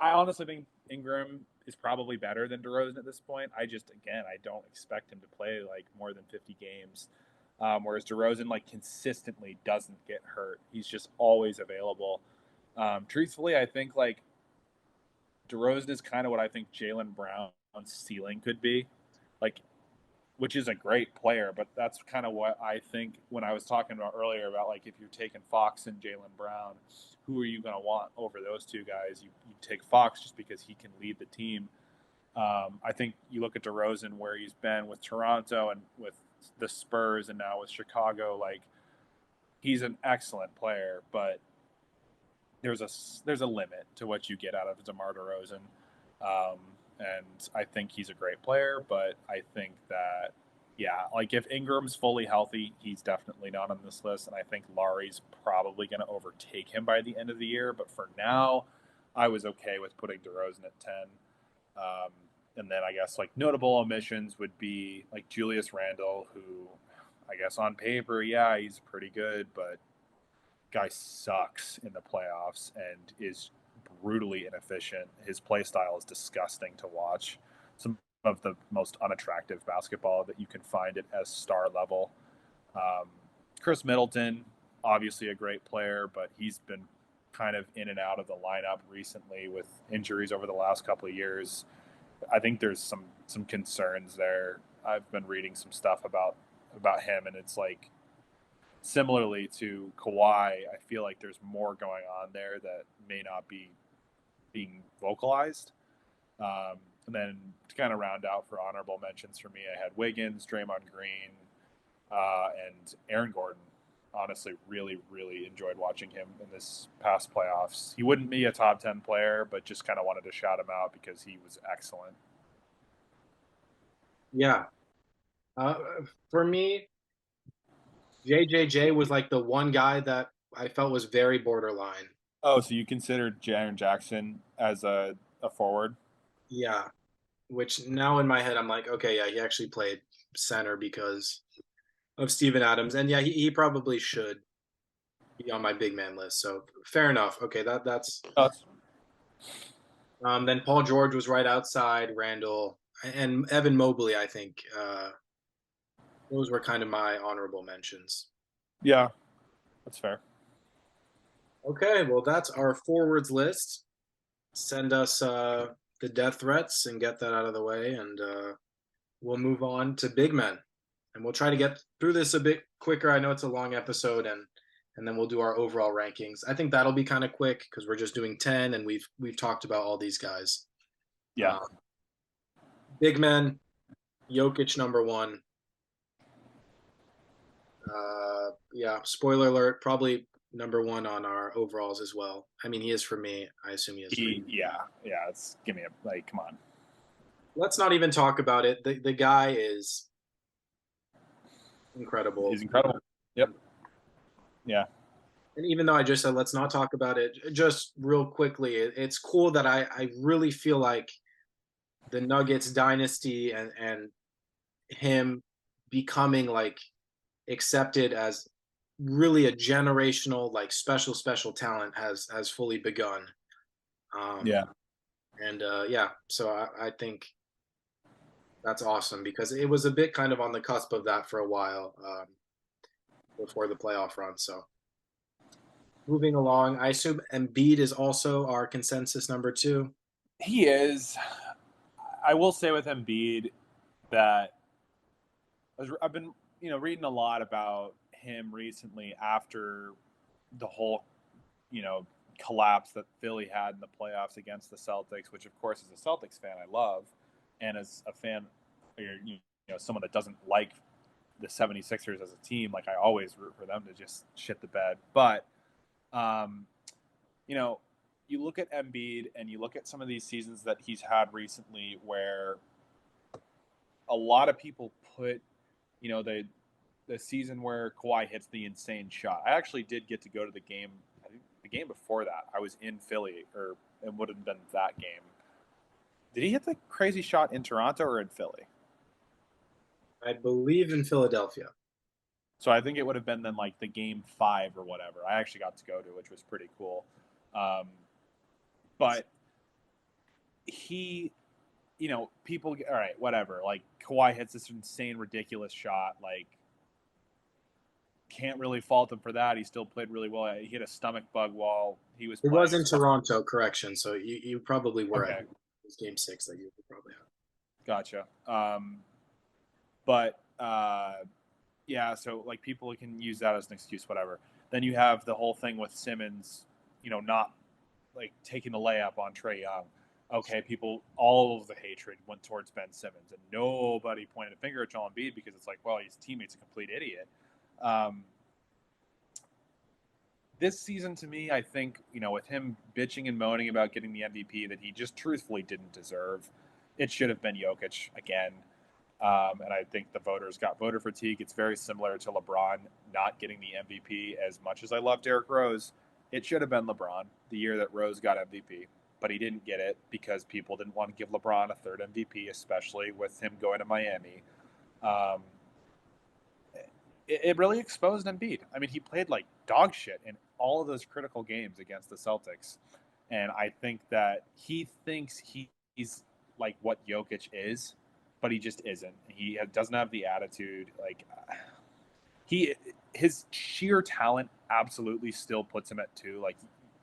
I honestly think Ingram is probably better than DeRozan at this point. I don't expect him to play like more than 50 games. Whereas DeRozan like consistently doesn't get hurt. He's just always available. Truthfully, I think like DeRozan is kind of what I think Jaylen Brown's ceiling could be. Like, which is a great player, but that's kind of what I think when I was talking about earlier about like if you're taking Fox and Jaylen Brown, who are you going to want over those two guys? You take Fox just because he can lead the team. I think you look at DeRozan where he's been with Toronto and with the Spurs and now with Chicago. Like he's an excellent player, but there's a limit to what you get out of DeMar DeRozan. And I think he's a great player, but I think that Yeah, like if Ingram's fully healthy, he's definitely not on this list, and I think Lauri's probably going to overtake him by the end of the year. But for now, I was okay with putting DeRozan at 10. Um, and then I guess like notable omissions would be like Julius Randle, who I guess on paper, yeah, he's pretty good, but guy sucks in the playoffs and is brutally inefficient. His play style is disgusting to watch. Some of the most unattractive basketball that you can find at star level. Um, Chris Middleton, obviously a great player, but he's been kind of in and out of the lineup recently with injuries over the last couple of years. I think there's some concerns there. I've been reading some stuff about him, and it's like similarly to Kawhi, I feel like there's more going on there that may not be being vocalized. And then to kind of round out for honorable mentions for me, I had Wiggins, Draymond Green, and Aaron Gordon. Honestly, really, really enjoyed watching him in this past playoffs. He wouldn't be a top 10 player, but just kind of wanted to shout him out because he was excellent. Yeah. Uh, for me, JJJ was like the one guy that I felt was very borderline. Oh, so you considered Jaren Jackson as a forward? Yeah. Which now in my head, I'm like, okay, yeah, he actually played center because of Steven Adams. And yeah, he probably should be on my big man list. So fair enough. Okay, that's Oh, then Paul George was right outside Randall and Evan Mobley, I think. Those were kind of my honorable mentions. yeah, that's fair. Okay, well, that's our forwards list. Send us the death threats and get that out of the way, and we'll move on to big men. And we'll try to get through this a bit quicker. I know it's a long episode, and then we'll do our overall rankings. I think that'll be kind of quick because we're just doing 10, and we've talked about all these guys. Yeah. Big men, Jokic number one. Yeah, spoiler alert, probably number one on our overalls as well. I mean, he is for me. I assume he is for you. Yeah. It's give me a like. Come on. Let's not even talk about it. The guy is incredible. He's incredible. Yep. Yeah. And even though I just said let's not talk about it, just real quickly, it's cool that I really feel like the Nuggets dynasty and him becoming like accepted as really a generational like special talent has fully begun. Yeah. And yeah, so I think that's awesome because it was a bit kind of on the cusp of that for a while before the playoff run. So moving along, I assume Embiid is also our consensus number two. He is. I will say with Embiid that I've been reading a lot about him recently after the whole collapse that Philly had in the playoffs against the Celtics, which of course as a Celtics fan I love, and as a fan, someone that doesn't like the 76ers as a team, like I always root for them to just shit the bed. But you look at Embiid and you look at some of these seasons that he's had recently where a lot of people put the season where Kawhi hits the insane shot. I actually did get to go to the game. I think the game before that, I was in Philly, or it would have been that game. Did he hit the crazy shot in Toronto or in Philly? I believe in Philadelphia. So I think it would have been then like the game 5 or whatever. I actually got to go to, which was pretty cool. But he, people, all right, whatever. Like Kawhi hits this insane, ridiculous shot. Like, can't really fault him for that. He still played really well. He hit a stomach bug while he was It playing. was in Toronto, correction. So you probably were okay. at it was game 6 that you probably have. Gotcha. But yeah, so like people can use that as an excuse, whatever. Then you have the whole thing with Simmons, not like taking the layup on Trae Young. Okay, all of the hatred went towards Ben Simmons, and nobody pointed a finger at Joel Embiid because it's like, well, his teammate's a complete idiot. This season, to me, I think, with him bitching and moaning about getting the MVP that he just truthfully didn't deserve, it should have been Jokic again. And I think the voters got voter fatigue. It's very similar to LeBron not getting the MVP. As much as I love Derrick Rose, it should have been LeBron the year that Rose got MVP, but he didn't get it because people didn't want to give LeBron a third MVP, especially with him going to Miami. Um, it really exposed Embiid. I mean, he played like dog shit in all of those critical games against the Celtics. And I think that he thinks he's like what Jokic is, but he just isn't. He doesn't have the attitude. Like his sheer talent absolutely still puts him at 2. Like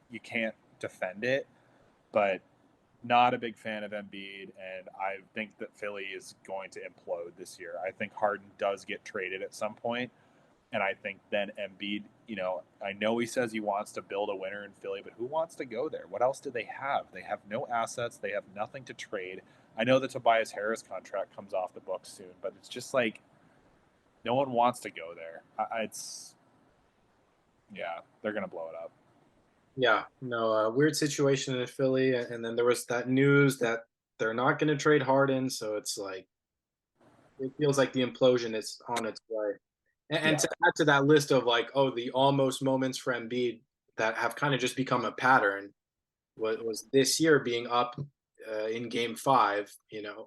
you can't defend it, but not a big fan of Embiid, and I think that Philly is going to implode this year. I think Harden does get traded at some point, and I think then Embiid, I know he says he wants to build a winner in Philly, but who wants to go there? What else do they have? They have no assets. They have nothing to trade. I know the Tobias Harris contract comes off the books soon, but it's just like no one wants to go there. They're going to blow it up. Yeah, no, weird situation in Philly, and then there was that news that they're not going to trade Harden, so it's like it feels like the implosion is on its way. And to add to that list of like, oh, the almost moments for Embiid that have kind of just become a pattern was this year being up in Game 5,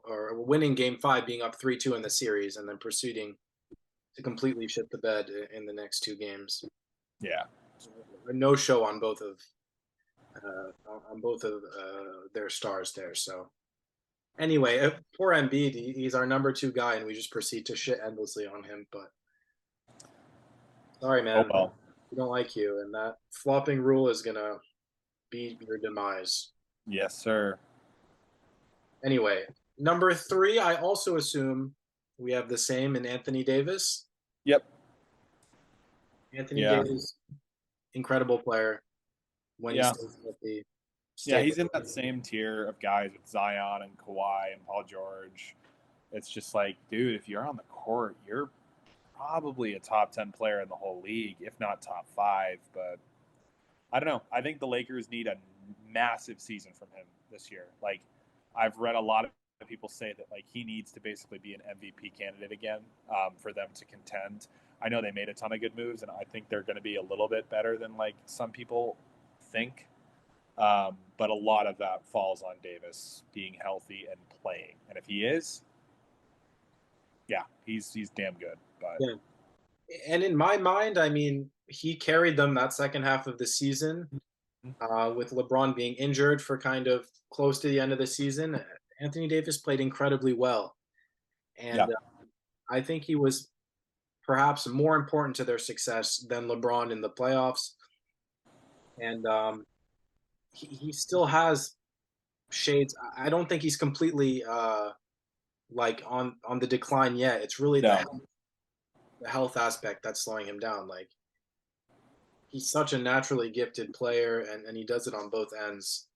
or winning Game 5, being up 3-2 in the series, and then proceeding to completely shit the bed in the next 2 games. Yeah. A no show on both of their stars there. So anyway, poor Embiid, he's our number 2 guy, and we just proceed to shit endlessly on him. But sorry, man, we don't like you, and that flopping rule is gonna be your demise. Yes, sir. Anyway, number 3, I also assume we have the same in Anthony Davis. Yep. Anthony Davis, incredible player when he stays healthy. He's in that same tier of guys with Zion and Kawhi and Paul George. It's just like, dude, if you're on the court, you're probably a top 10 player in the whole league, if not top 5. But I don't know. I think the Lakers need a massive season from him this year. Like, I've read a lot of people say that like he needs to basically be an MVP candidate again for them to contend. I know they made a ton of good moves, and I think they're going to be a little bit better than like some people think. But a lot of that falls on Davis being healthy and playing. And if he is, he's damn good. But and in my mind, I mean, he carried them that second half of the season with LeBron being injured for kind of close to the end of the season. Anthony Davis played incredibly well. And I think he was perhaps more important to their success than LeBron in the playoffs. And he still has shades. I don't think he's completely like on the decline yet. It's really the health aspect that's slowing him down. Like he's such a naturally gifted player, and he does it on both ends.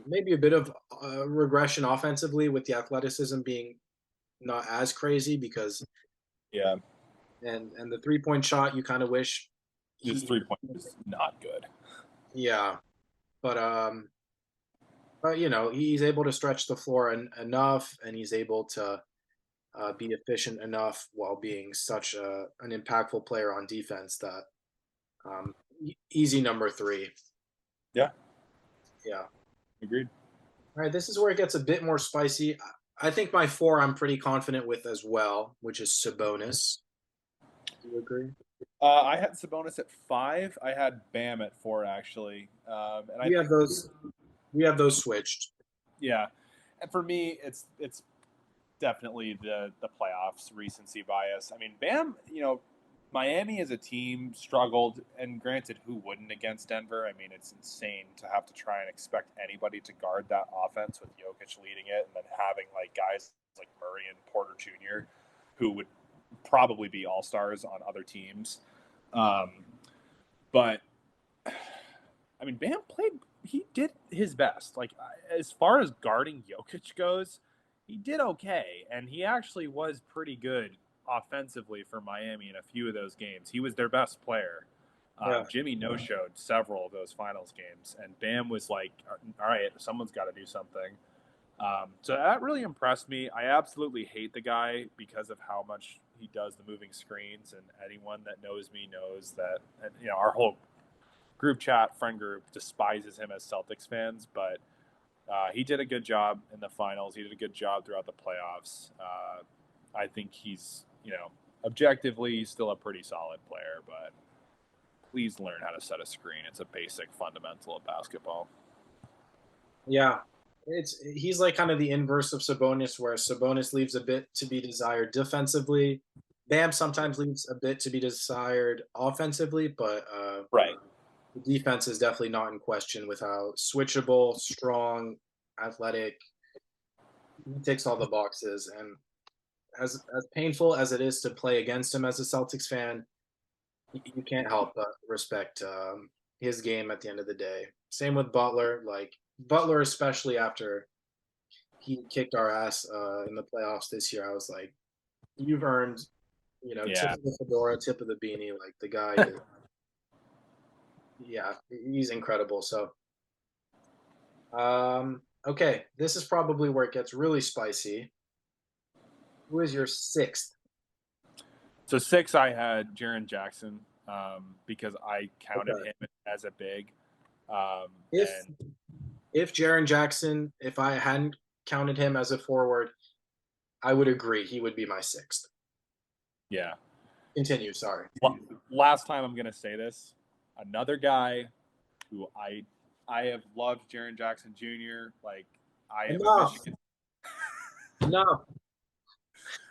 Maybe a bit of regression offensively with the athleticism being not as crazy because and the 3-point shot, you kind of wish his 3-point is not good. But he's able to stretch the floor enough, and he's able to be efficient enough while being such an impactful player on defense that easy number 3. Agreed. All right, this is where it gets a bit more spicy. I think my 4 I'm pretty confident with as well, which is Sabonis. Do you agree? I had Sabonis at 5. I had Bam at 4, actually. And we have those switched. Yeah, and for me, it's definitely the playoffs recency bias. I mean, Bam, Miami as a team struggled, and granted, who wouldn't against Denver? I mean, it's insane to have to try and expect anybody to guard that offense with Jokic leading it, and then having like guys like Murray and Porter Jr., who would probably be all-stars on other teams. But I mean, Bam he did his best. Like, as far as guarding Jokic goes, he did okay, and he actually was pretty good offensively for Miami in a few of those games. He was their best player. Jimmy no-showed several of those finals games, and Bam was like, all right, someone's got to do something. So that really impressed me. I absolutely hate the guy because of how much he does the moving screens, and anyone that knows me knows that, our whole friend group despises him as Celtics fans, but he did a good job in the finals. He did a good job throughout the playoffs. I think he's, objectively, he's still a pretty solid player, but please learn how to set a screen. It's a basic fundamental of basketball. Yeah. He's like kind of the inverse of Sabonis, where Sabonis leaves a bit to be desired defensively. Bam sometimes leaves a bit to be desired offensively, but Right. the defense is definitely not in question with how switchable, strong, athletic. He ticks all the boxes, and as painful as it is to play against him as a Celtics fan, you can't help but respect his game at the end of the day. Same with Butler. Like Butler, especially after he kicked our ass in the playoffs this year, I was like, you've earned, tip of the fedora, tip of the beanie. Like the guy is, yeah, he's incredible. So, okay, this is probably where it gets really spicy. Who is your sixth? So 6, I had Jaren Jackson because I counted him as a big. If if Jaren Jackson, if I hadn't counted him as a forward, I would agree he would be my sixth. Yeah. Continue. Sorry. Last time I'm gonna say this. Another guy who I have loved, Jaren Jackson Jr. Like I am a Michigan. No.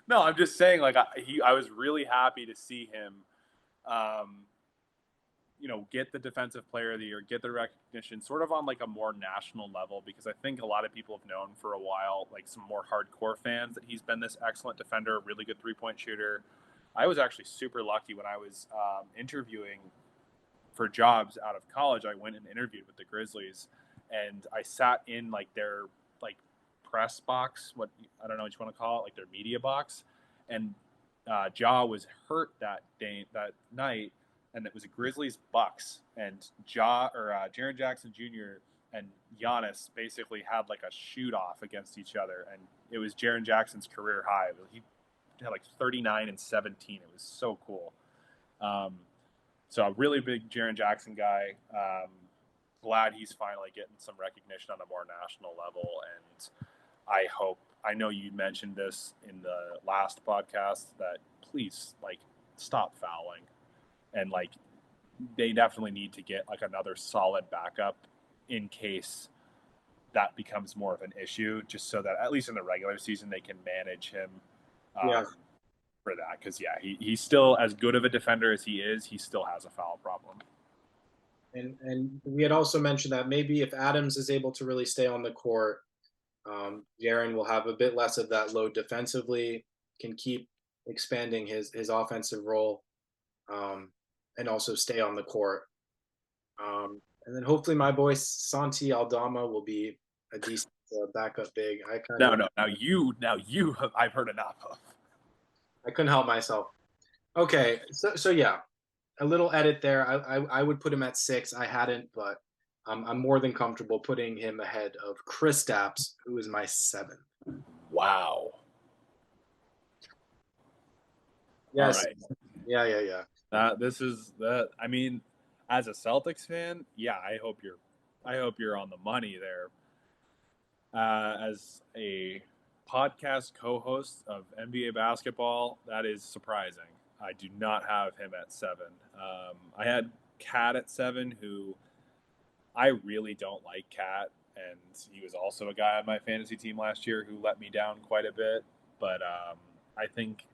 No, I'm just saying. Like I was really happy to see him. Get the Defensive Player of the Year, get the recognition, sort of on like a more national level, because I think a lot of people have known for a while, like some more hardcore fans, that he's been this excellent defender, really good 3-point shooter. I was actually super lucky when I was interviewing for jobs out of college. I went and interviewed with the Grizzlies, and I sat in like their like press box, what I don't know what you want to call it, like their media box, and Ja was hurt that night, and it was a Grizzlies Bucks, and Jaren Jackson Jr. and Giannis basically had like a shoot off against each other, and it was Jaren Jackson's career high. He had like 39 and 17. It was so cool. So a really big Jaren Jackson guy. Glad he's finally getting some recognition on a more national level, and I know you mentioned this in the last podcast, that please like stop fouling. And like they definitely need to get like another solid backup in case that becomes more of an issue, just so that at least in the regular season they can manage him for that. Because he's still as good of a defender as he is. He still has a foul problem. And we had also mentioned that maybe if Adams is able to really stay on the court, Jaren will have a bit less of that load defensively, can keep expanding his offensive role, and also stay on the court. And then hopefully my boy Santi Aldama will be a decent backup big. Now you I've heard enough of. I couldn't help myself. Okay, so yeah, a little edit there. I would put him at 6. I hadn't, but I'm more than comfortable putting him ahead of Kristaps, who is my 7th. Wow. Yes. All right. Yeah. This is that. I mean, as a Celtics fan, I hope you're on the money there. As a podcast co-host of NBA basketball, that is surprising. I do not have him at 7. I had Cat at 7, who I really don't like Cat, and he was also a guy on my fantasy team last year who let me down quite a bit. But I think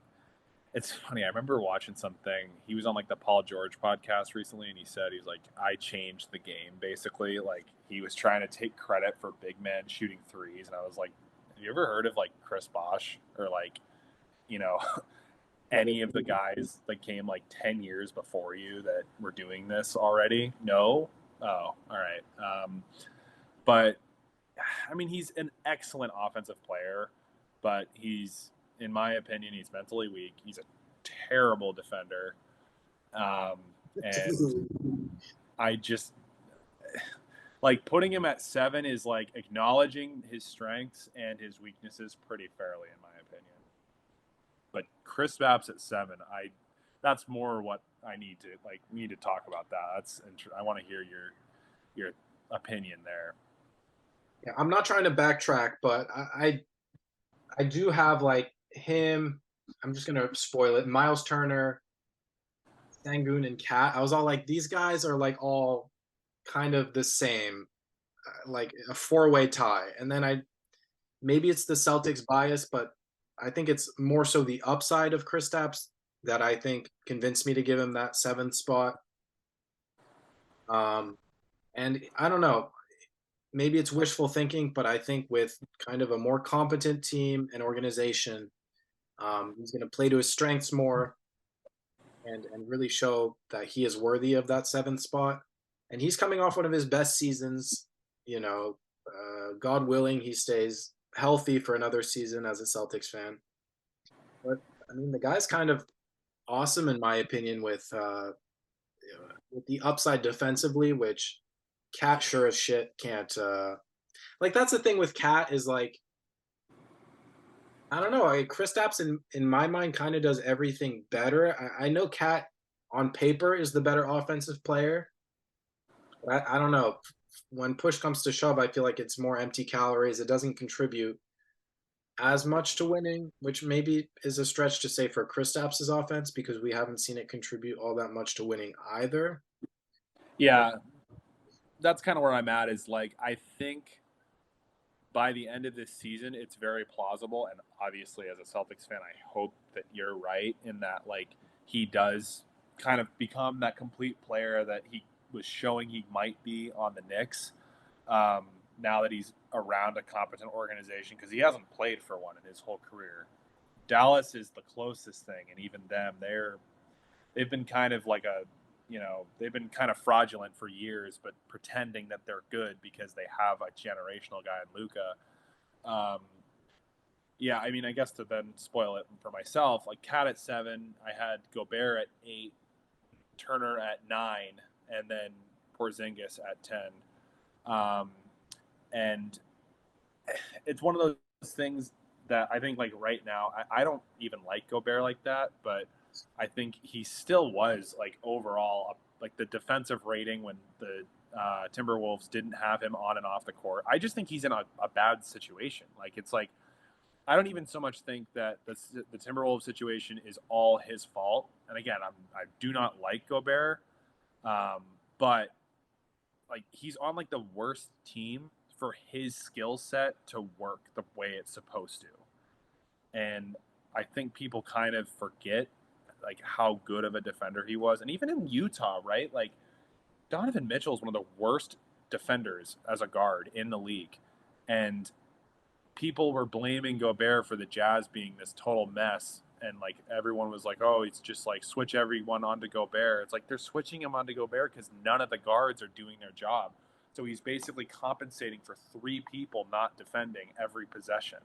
it's funny. I remember watching something. He was on like the Paul George podcast recently, and he said he's like, I changed the game basically. Like he was trying to take credit for big men shooting threes, and I was like, have you ever heard of like Chris Bosh or like, any of the guys that came like 10 years before you that were doing this already? No. Oh, all right. But I mean, he's an excellent offensive player, but in my opinion, he's mentally weak. He's a terrible defender. And I just, like putting him at 7 is like acknowledging his strengths and his weaknesses pretty fairly, in my opinion. But Kristaps at 7, that's more what I need to talk about that. I want to hear your opinion there. Yeah, I'm not trying to backtrack, but I do have like him. I'm just gonna spoil it. Miles Turner, Sangoon, and Cat. I was all like, these guys are like all kind of the same, like a four-way tie. And then maybe it's the Celtics bias, but I think it's more so the upside of Kristaps that I think convinced me to give him that 7th spot. And I don't know, maybe it's wishful thinking, but I think with kind of a more competent team and organization, he's going to play to his strengths more and really show that he is worthy of that 7th spot. And he's coming off one of his best seasons. God willing, he stays healthy for another season as a Celtics fan. But I mean, the guy's kind of awesome in my opinion with the upside defensively, which Cat sure as shit can't. Like that's the thing with Cat is like I don't know. Kristaps in my mind kind of does everything better. I know Cat on paper is the better offensive player. But I don't know. When push comes to shove, I feel like it's more empty calories. It doesn't contribute as much to winning, which maybe is a stretch to say for Kristaps's offense because we haven't seen it contribute all that much to winning either. Yeah, that's kind of where I'm at. Is like I think by the end of this season, it's very plausible. And obviously, as a Celtics fan, I hope that you're right in that, like, he does kind of become that complete player that he was showing he might be on the Knicks now that he's around a competent organization, because he hasn't played for one in his whole career. Dallas is the closest thing, and even them, they've been kind of like they've been kind of fraudulent for years, but pretending that they're good because they have a generational guy in Luka. Yeah, I mean, I guess to then spoil it for myself, like Cat at 7, I had Gobert at 8, Turner at 9, and then Porzingis at 10. And it's one of those things that I think, like, right now, I don't even like Gobert like that, but I think he still was, like, overall, like, the defensive rating when the Timberwolves didn't have him on and off the court. I just think he's in a bad situation. Like, it's like, I don't even so much think that the Timberwolves situation is all his fault. And again, I do not like Gobert, but like he's on like the worst team for his skill set to work the way it's supposed to. And I think people kind of forget like how good of a defender he was. And even in Utah, right? Like Donovan Mitchell is one of the worst defenders as a guard in the league. And people were blaming Gobert for the Jazz being this total mess. And like everyone was like, oh, it's just like switch everyone onto Gobert. It's like they're switching him onto Gobert because none of the guards are doing their job. So he's basically compensating for 3 people not defending every possession.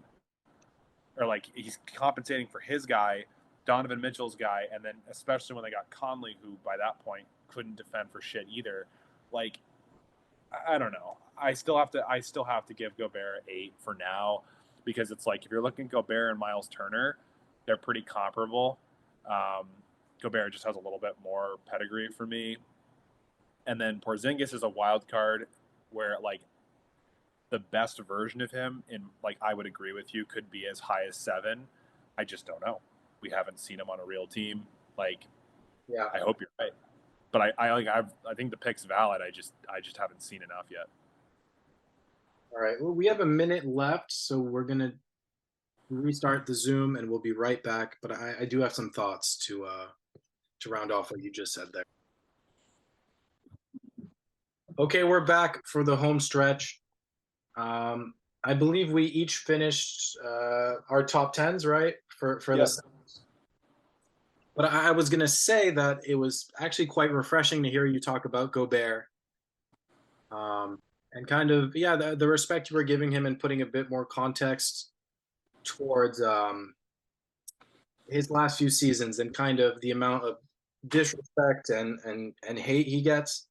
Or like he's compensating for his guy, Donovan Mitchell's guy, and then especially when they got Conley, who by that point couldn't defend for shit either. Like, I don't know. I still have to give Gobert 8 for now, because it's like if you're looking at Gobert and Miles Turner, they're pretty comparable. Gobert just has a little bit more pedigree for me. And then Porzingis is a wild card where like the best version of him, in like I would agree with you, could be as high as 7. I just don't know. We haven't seen him on a real team. Like, Yeah, I hope you're right. But I think the pick's valid. I just haven't seen enough yet. all right. Well, we have a minute left, so we're gonna restart the Zoom, and we'll be right back. But I do have some thoughts to round off what you just said there. Okay, we're back for the home stretch. I believe we each finished our top 10s, right? For this. But I was gonna say that it was actually quite refreshing to hear you talk about Gobert. And kind of the respect you were giving him and putting a bit more context towards his last few seasons and kind of the amount of disrespect and hate he gets.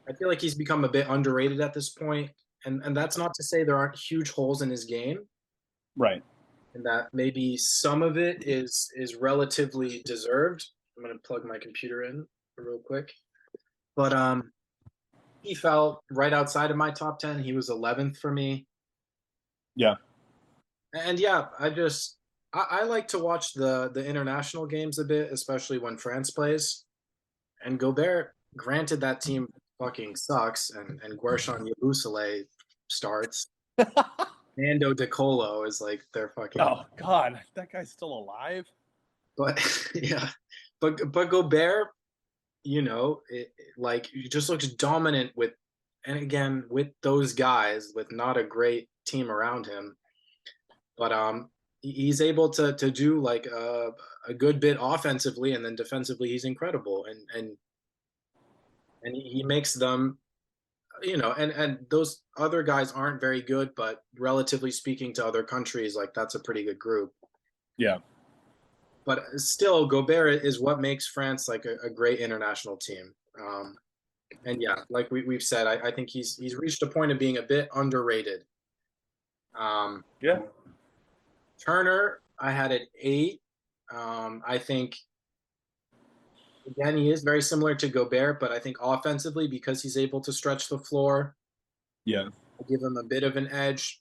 I feel like he's become a bit underrated at this point, and that's not to say there aren't huge holes in his game, Right. and that maybe some of it is relatively deserved. I'm gonna plug my computer in real quick, but he fell right outside of my top 10. He was 11th for me, Yeah. and yeah, I like to watch the international games a bit, especially when France plays. And Gobert, granted that team fucking sucks, and Guerschon Yabusele starts. Nando De Colo is like their fucking. Oh God, that guy's still alive. But yeah, but Gobert, like he just looks dominant with, and again with those guys with not a great team around him, but he's able to do like a good bit offensively, and then defensively he's incredible, and he makes them, and those other guys aren't very good, but relatively speaking to other countries, like that's a pretty good group. Yeah. But still, Gobert is what makes France like a great international team. And yeah, like we've said, I think he's reached a point of being a bit underrated. Um, Yeah. Turner, I had at 8. I think again he is very similar to Gobert, but I think offensively because he's able to stretch the floor, Yeah. I give him a bit of an edge,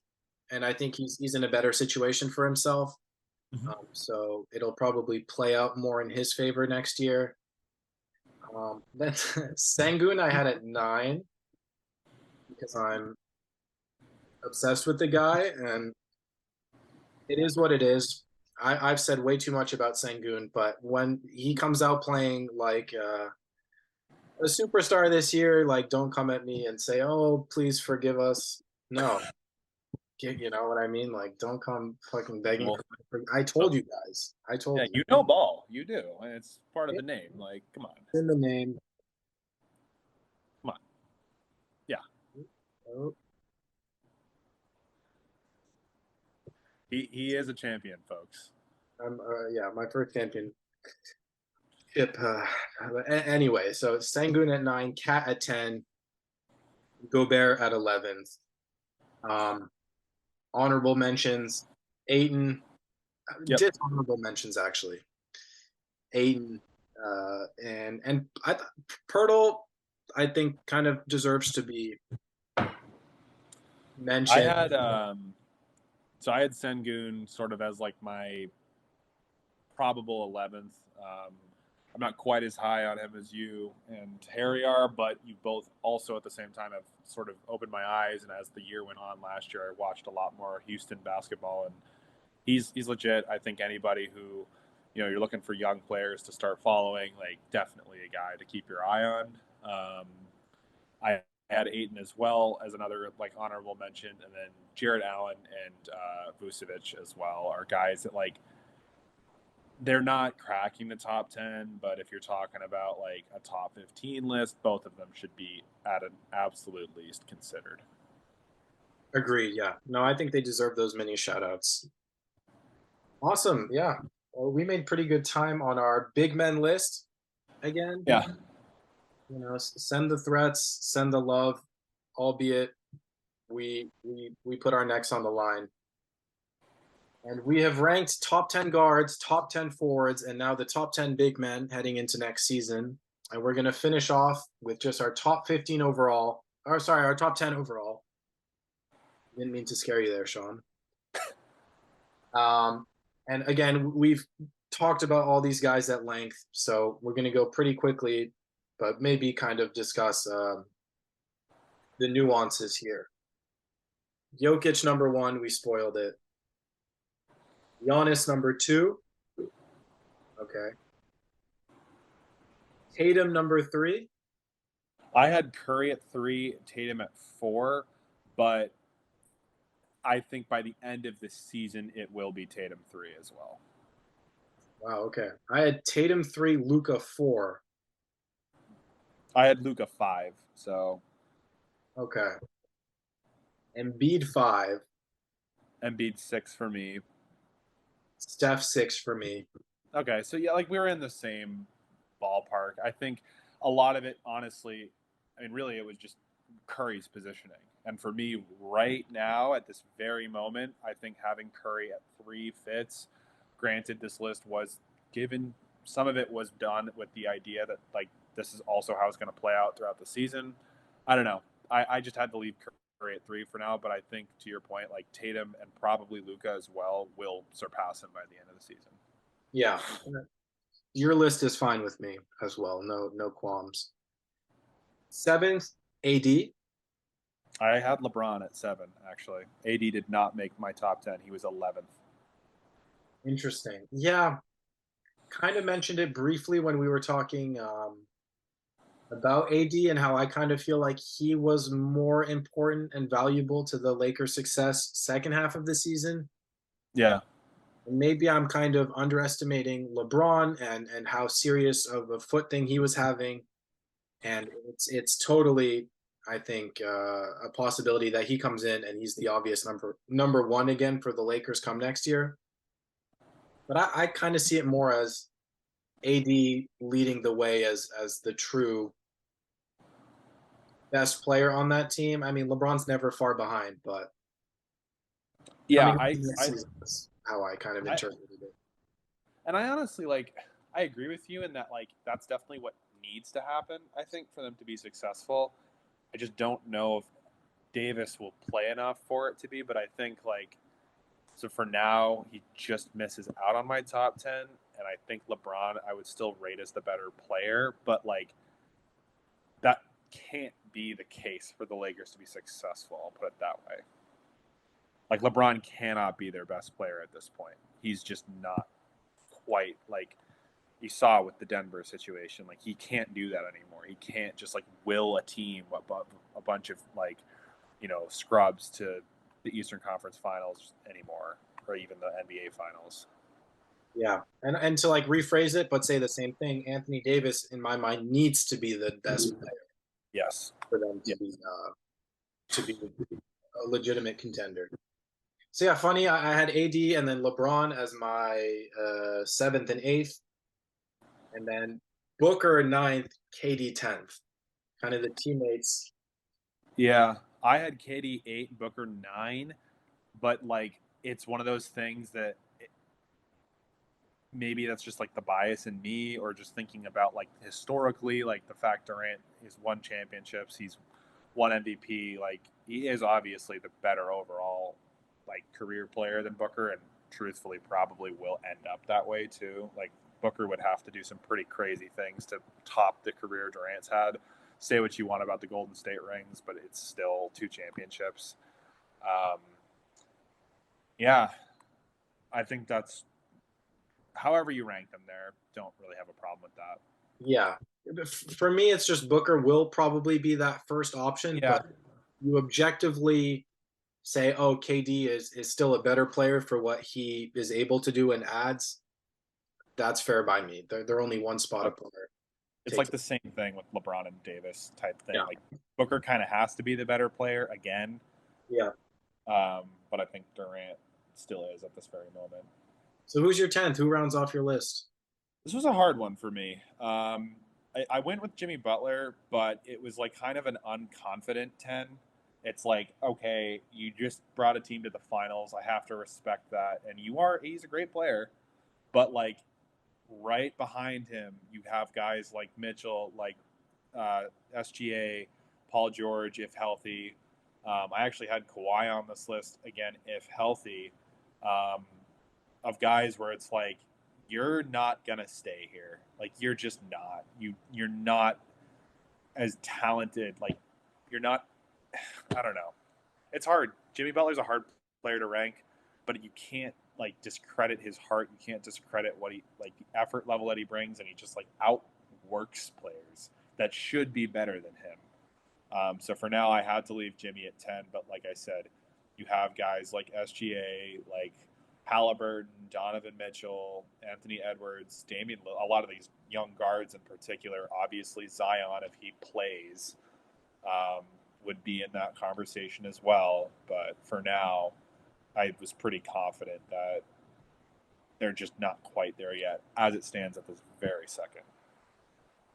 and I think he's in a better situation for himself. Mhm. So it'll probably play out more in his favor next year. Then Sangoon I had at 9 because I'm obsessed with the guy, and it is what it is. I've said way too much about Sangoon, but when he comes out playing like a superstar this year, like don't come at me and say, "Oh, please forgive us." No, you know what I mean? Like don't come fucking begging Well, for. I told you guys. I yeah, told you. you know ball. You do. And it's part of the It's name. Like, come on. in the name. Come on. Yeah. Oh, He is a champion, folks. yeah, my first championship. Anyway, so Sangoon at 9, Cat at 10, Gobert at 11th. Um, Honorable mentions, Aiton, Yep. dishonorable mentions actually. Aiton, and Pirtle, I think kind of deserves to be I mentioned. had so I had Sengun sort of as like my probable 11th. I'm not quite as high on him as you and Harry are, but you both also at the same time have sort of opened my eyes. And as the year went on last year, I watched a lot more Houston basketball, and he's legit. I think anybody who, you're looking for young players to start following, like definitely a guy to keep your eye on. I had Aiton as well as another like honorable mention, and then Jared Allen and Vucevic as well are guys that like they're not cracking the top 10, but if you're talking about like a top 15 list, both of them should be at an absolute least considered. Agreed. Yeah. No, I think they deserve those mini shout outs. Awesome. Yeah. Well, we made pretty good time on our big men list again. Yeah. Send the threats, send the love, albeit we put our necks on the line. And we have ranked top 10 guards, top 10 forwards, and now the top 10 big men heading into next season. And we're going to finish off with just our top 15 overall. Or sorry, our top 10 overall. Didn't mean to scare you there, Sean. Um, and again, we've talked about all these guys at length, so we're going to go pretty quickly, but maybe kind of discuss the nuances here. Jokic number 1, we spoiled it. Giannis number 2. Okay. Tatum number 3. I had Curry at 3, Tatum at 4, but I think by the end of the season, it will be Tatum 3 as well. Wow, okay. I had Tatum 3, Luka 4. I had Luka 5, so. Okay. Embiid 5. Embiid 6 for me. Steph 6 for me. Okay, so yeah, like we were in the same ballpark. I think a lot of it, honestly, I mean, really, it was just Curry's positioning. And for me, right now, at this very moment, I think having Curry at 3 fits. Granted, this list was given, some of it was done with the idea that, like, this is also how it's going to play out throughout the season. I don't know. I just had to leave Curry at 3 for now, but I think, to your point, like, Tatum and probably Luka as well will surpass him by the end of the season. Yeah, your list is fine with me as well. No qualms. Seventh, AD. I had LeBron at 7, actually. AD did not make my top 10. He was 11th. Interesting. Yeah, kind of mentioned it briefly when we were talking about AD and how I kind of feel like he was more important and valuable to the Lakers' success second half of the season. Yeah. And maybe I'm kind of underestimating LeBron and how serious of a foot thing he was having. And it's totally, I think, a possibility that he comes in and he's the obvious number one again for the Lakers come next year. But I kind of see it more as AD leading the way as the true best player on that team. I mean, LeBron's never far behind, but Yeah, coming into next season is how I kind of interpreted it. and I honestly, like, I agree with you in that, like, that's definitely what needs to happen, I think, for them to be successful. I just don't know if Davis will play enough for it to be, but I think, like, so for now, he just misses out on my top 10, and I think LeBron I would still rate as the better player, but, like, that can't be the case for the Lakers to be successful, I'll put it that way. Like, LeBron cannot be their best player at this point. He's just not quite, like, you saw with the Denver situation. Like, he can't do that anymore. He can't just, like, will a team a bunch of, like, scrubs to the Eastern Conference Finals anymore, or even the NBA Finals. Yeah, and to like rephrase it, but say the same thing. Anthony Davis, in my mind, needs to be the best player Yes. for them Yeah. To be a legitimate contender. So yeah, funny. I had AD and then LeBron as my seventh and eighth, and then Booker ninth, KD 10th. Kind of the teammates. Yeah. I had KD 8, Booker 9, but, like, it's one of those things that maybe that's just, like, the bias in me, or just thinking about, like, historically, like, the fact Durant has won championships, he's won MVP, like, he is obviously the better overall, like, career player than Booker, and truthfully probably will end up that way too. Like, Booker would have to do some pretty crazy things to top the career Durant's had. Say what you want about the Golden State rings, but it's still 2 championships. Um, yeah, I think that's however you rank them there. Don't really have a problem with that. Yeah, for me, it's just Booker will probably be that first option, Yeah, but you objectively say, oh, KD is still a better player for what he is able to do and adds. That's fair by me. They're only one spot apart. it's like the same thing with LeBron and Davis type thing. Yeah. Like, Booker kind of has to be the better player again. Yeah. But I think Durant still is at this very moment. So who's your 10th? Who rounds off your list? This was a hard one for me. I went with Jimmy Butler, but it was, like, kind of an unconfident 10. It's like, okay, you just brought a team to the finals. I have to respect that. And he's a great player, but, like, right behind him, you have guys like Mitchell, like SGA, Paul George, if healthy. I actually had Kawhi on this list again, if healthy, um, of guys where it's like, you're not gonna stay here. Like, you're just not. You're not as talented. Like, you're not. I don't know. It's hard. Jimmy Butler's a hard player to rank, but you can't, like, discredit his heart. You can't discredit what he, like, the effort level that he brings, and he just, like, outworks players that should be better than him. So for now, I had to leave Jimmy at 10, but like I said, you have guys like SGA, like Haliburton, Donovan Mitchell, Anthony Edwards, a lot of these young guards in particular. Obviously, Zion, if he plays, would be in that conversation as well. But for now, I was pretty confident that they're just not quite there yet, as it stands at this very second.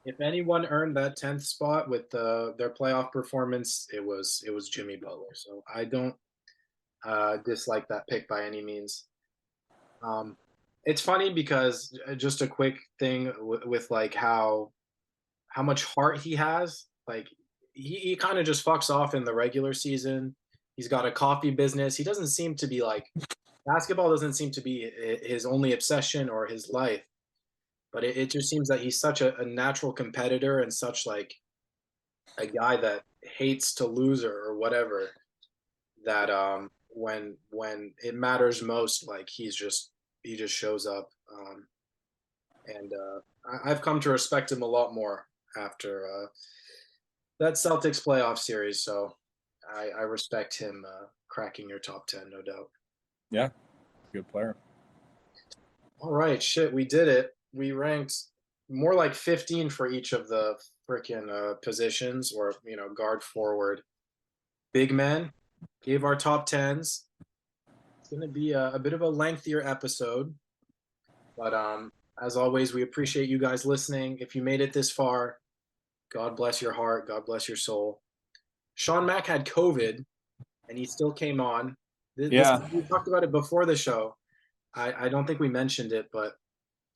If anyone earned that 10th spot with their playoff performance, it was Jimmy Butler. So I don't dislike that pick by any means. Um, it's funny because just a quick thing with like how much heart he has. Like he kind of just fucks off in the regular season. He's got a coffee business. He doesn't seem to be like basketball doesn't seem to be his only obsession or his life. But it just seems that he's such a natural competitor and such like a guy that hates to lose or whatever that when it matters most, like he just shows up. And I've come to respect him a lot more after that Celtics playoff series. So I respect him cracking your top 10, no doubt. Yeah, good player. All right, shit, we did it. We ranked more like 15 for each of the freaking positions, or guard, forward, big men. Gave our top tens. It's going to be a bit of a lengthier episode, but as always, we appreciate you guys listening. If you made it this far, God bless your heart. God bless your soul. Sean Mack had COVID, and he still came on. This Yeah, we talked about it before the show. I don't think we mentioned it, but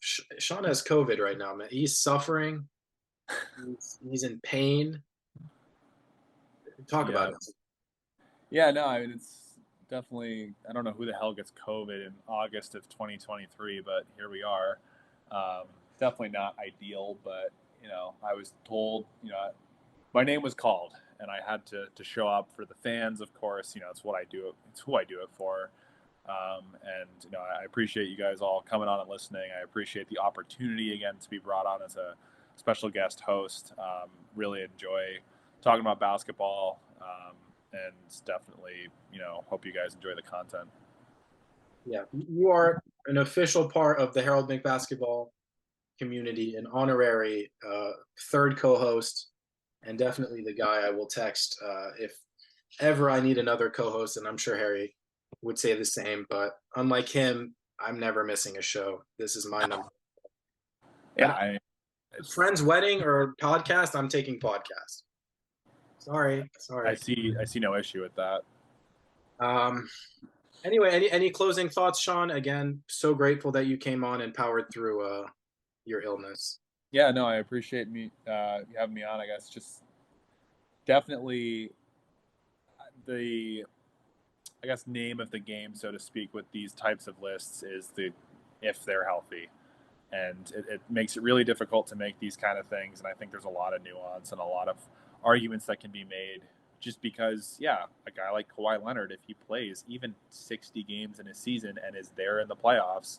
Sean has COVID right now, man. He's suffering. He's in pain. Talk yeah, about it. yeah. No, I mean it's definitely. I don't know who the hell gets COVID in August of 2023, but here we are. Definitely not ideal, but I was told, my name was called, and I had to show up for the fans. Of course, it's what I do. It's who I do it for. And I appreciate you guys all coming on and listening. I appreciate the opportunity again to be brought on as a special guest host. Really enjoy talking about basketball, and definitely hope you guys enjoy the content. Yeah, you are an official part of the Harold McBasketball community, an honorary third co-host, and definitely the guy I will text if ever I need another co-host. And I'm sure Harry would say the same. But unlike him, I'm never missing a show. This is my number. Yeah, Friend's wedding or podcast, I'm taking podcast. Sorry. I see no issue with that. Um, anyway, any closing thoughts, Sean? Again, so grateful that you came on and powered through your illness. Yeah, no, I appreciate me having me on. I guess just definitely the name of the game, so to speak, with these types of lists is the if they're healthy, and it makes it really difficult to make these kind of things. And I think there's a lot of nuance and a lot of arguments that can be made. Just because, yeah, a guy like Kawhi Leonard, if he plays even 60 games in a season and is there in the playoffs,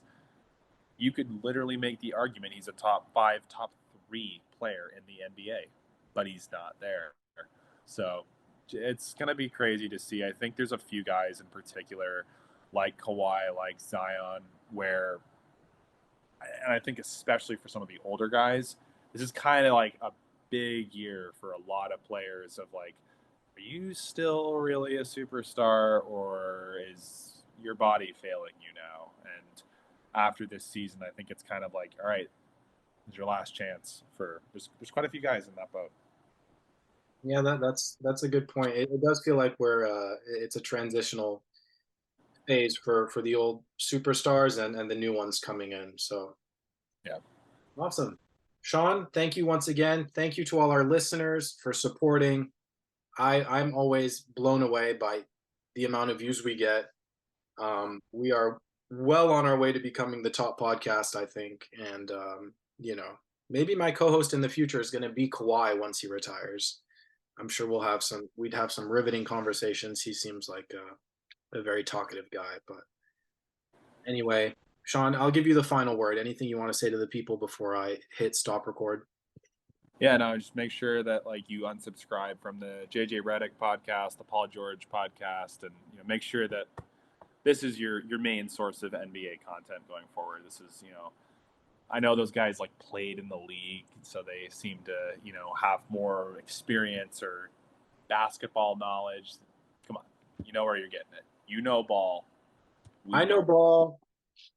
you could literally make the argument he's a top 5, top 3 player in the NBA, but he's not there. So it's going to be crazy to see. I think there's a few guys in particular, like Kawhi, like Zion, where, and I think especially for some of the older guys, this is kind of like a big year for a lot of players of like, are you still really a superstar, or is your body failing you now? And after this season, I think it's kind of like, all right, it's your last chance. There's quite a few guys in that boat. Yeah, that's a good point. It does feel like it's a transitional phase for the old superstars and the new ones coming in. So Yeah. awesome. Sean, thank you once again. Thank you to all our listeners for supporting. I'm always blown away by the amount of views we get. We are well on our way to becoming the top podcast, I think. And maybe my co-host in the future is going to be Kawhi once he retires. I'm sure we'd have some riveting conversations. He seems like a very talkative guy. But anyway, Sean, I'll give you the final word. Anything you want to say to the people before I hit stop record? Yeah, no, just make sure that like you unsubscribe from the JJ Redick podcast, the Paul George podcast, and make sure that this is your main source of NBA content going forward. This is, I know those guys like played in the league, so they seem to, have more experience or basketball knowledge. Come on, you know where you're getting it. You know ball. I know ball.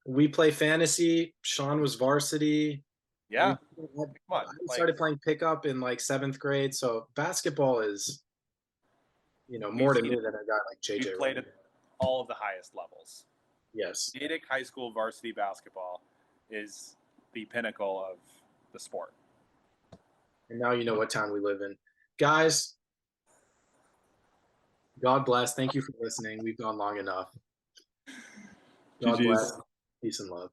We play fantasy. Sean was varsity. I Yeah, mean, come on. I Like started playing pickup in like 7th grade, so basketball is, we've more to seen me it. than a guy like JJ We've played Redick. at all of the highest levels. Yes. Natick High School varsity basketball is the pinnacle of the sport. And now you know what town we live in. Guys, God bless. Thank you for listening. We've gone long enough. God bless. GG's. Peace and love.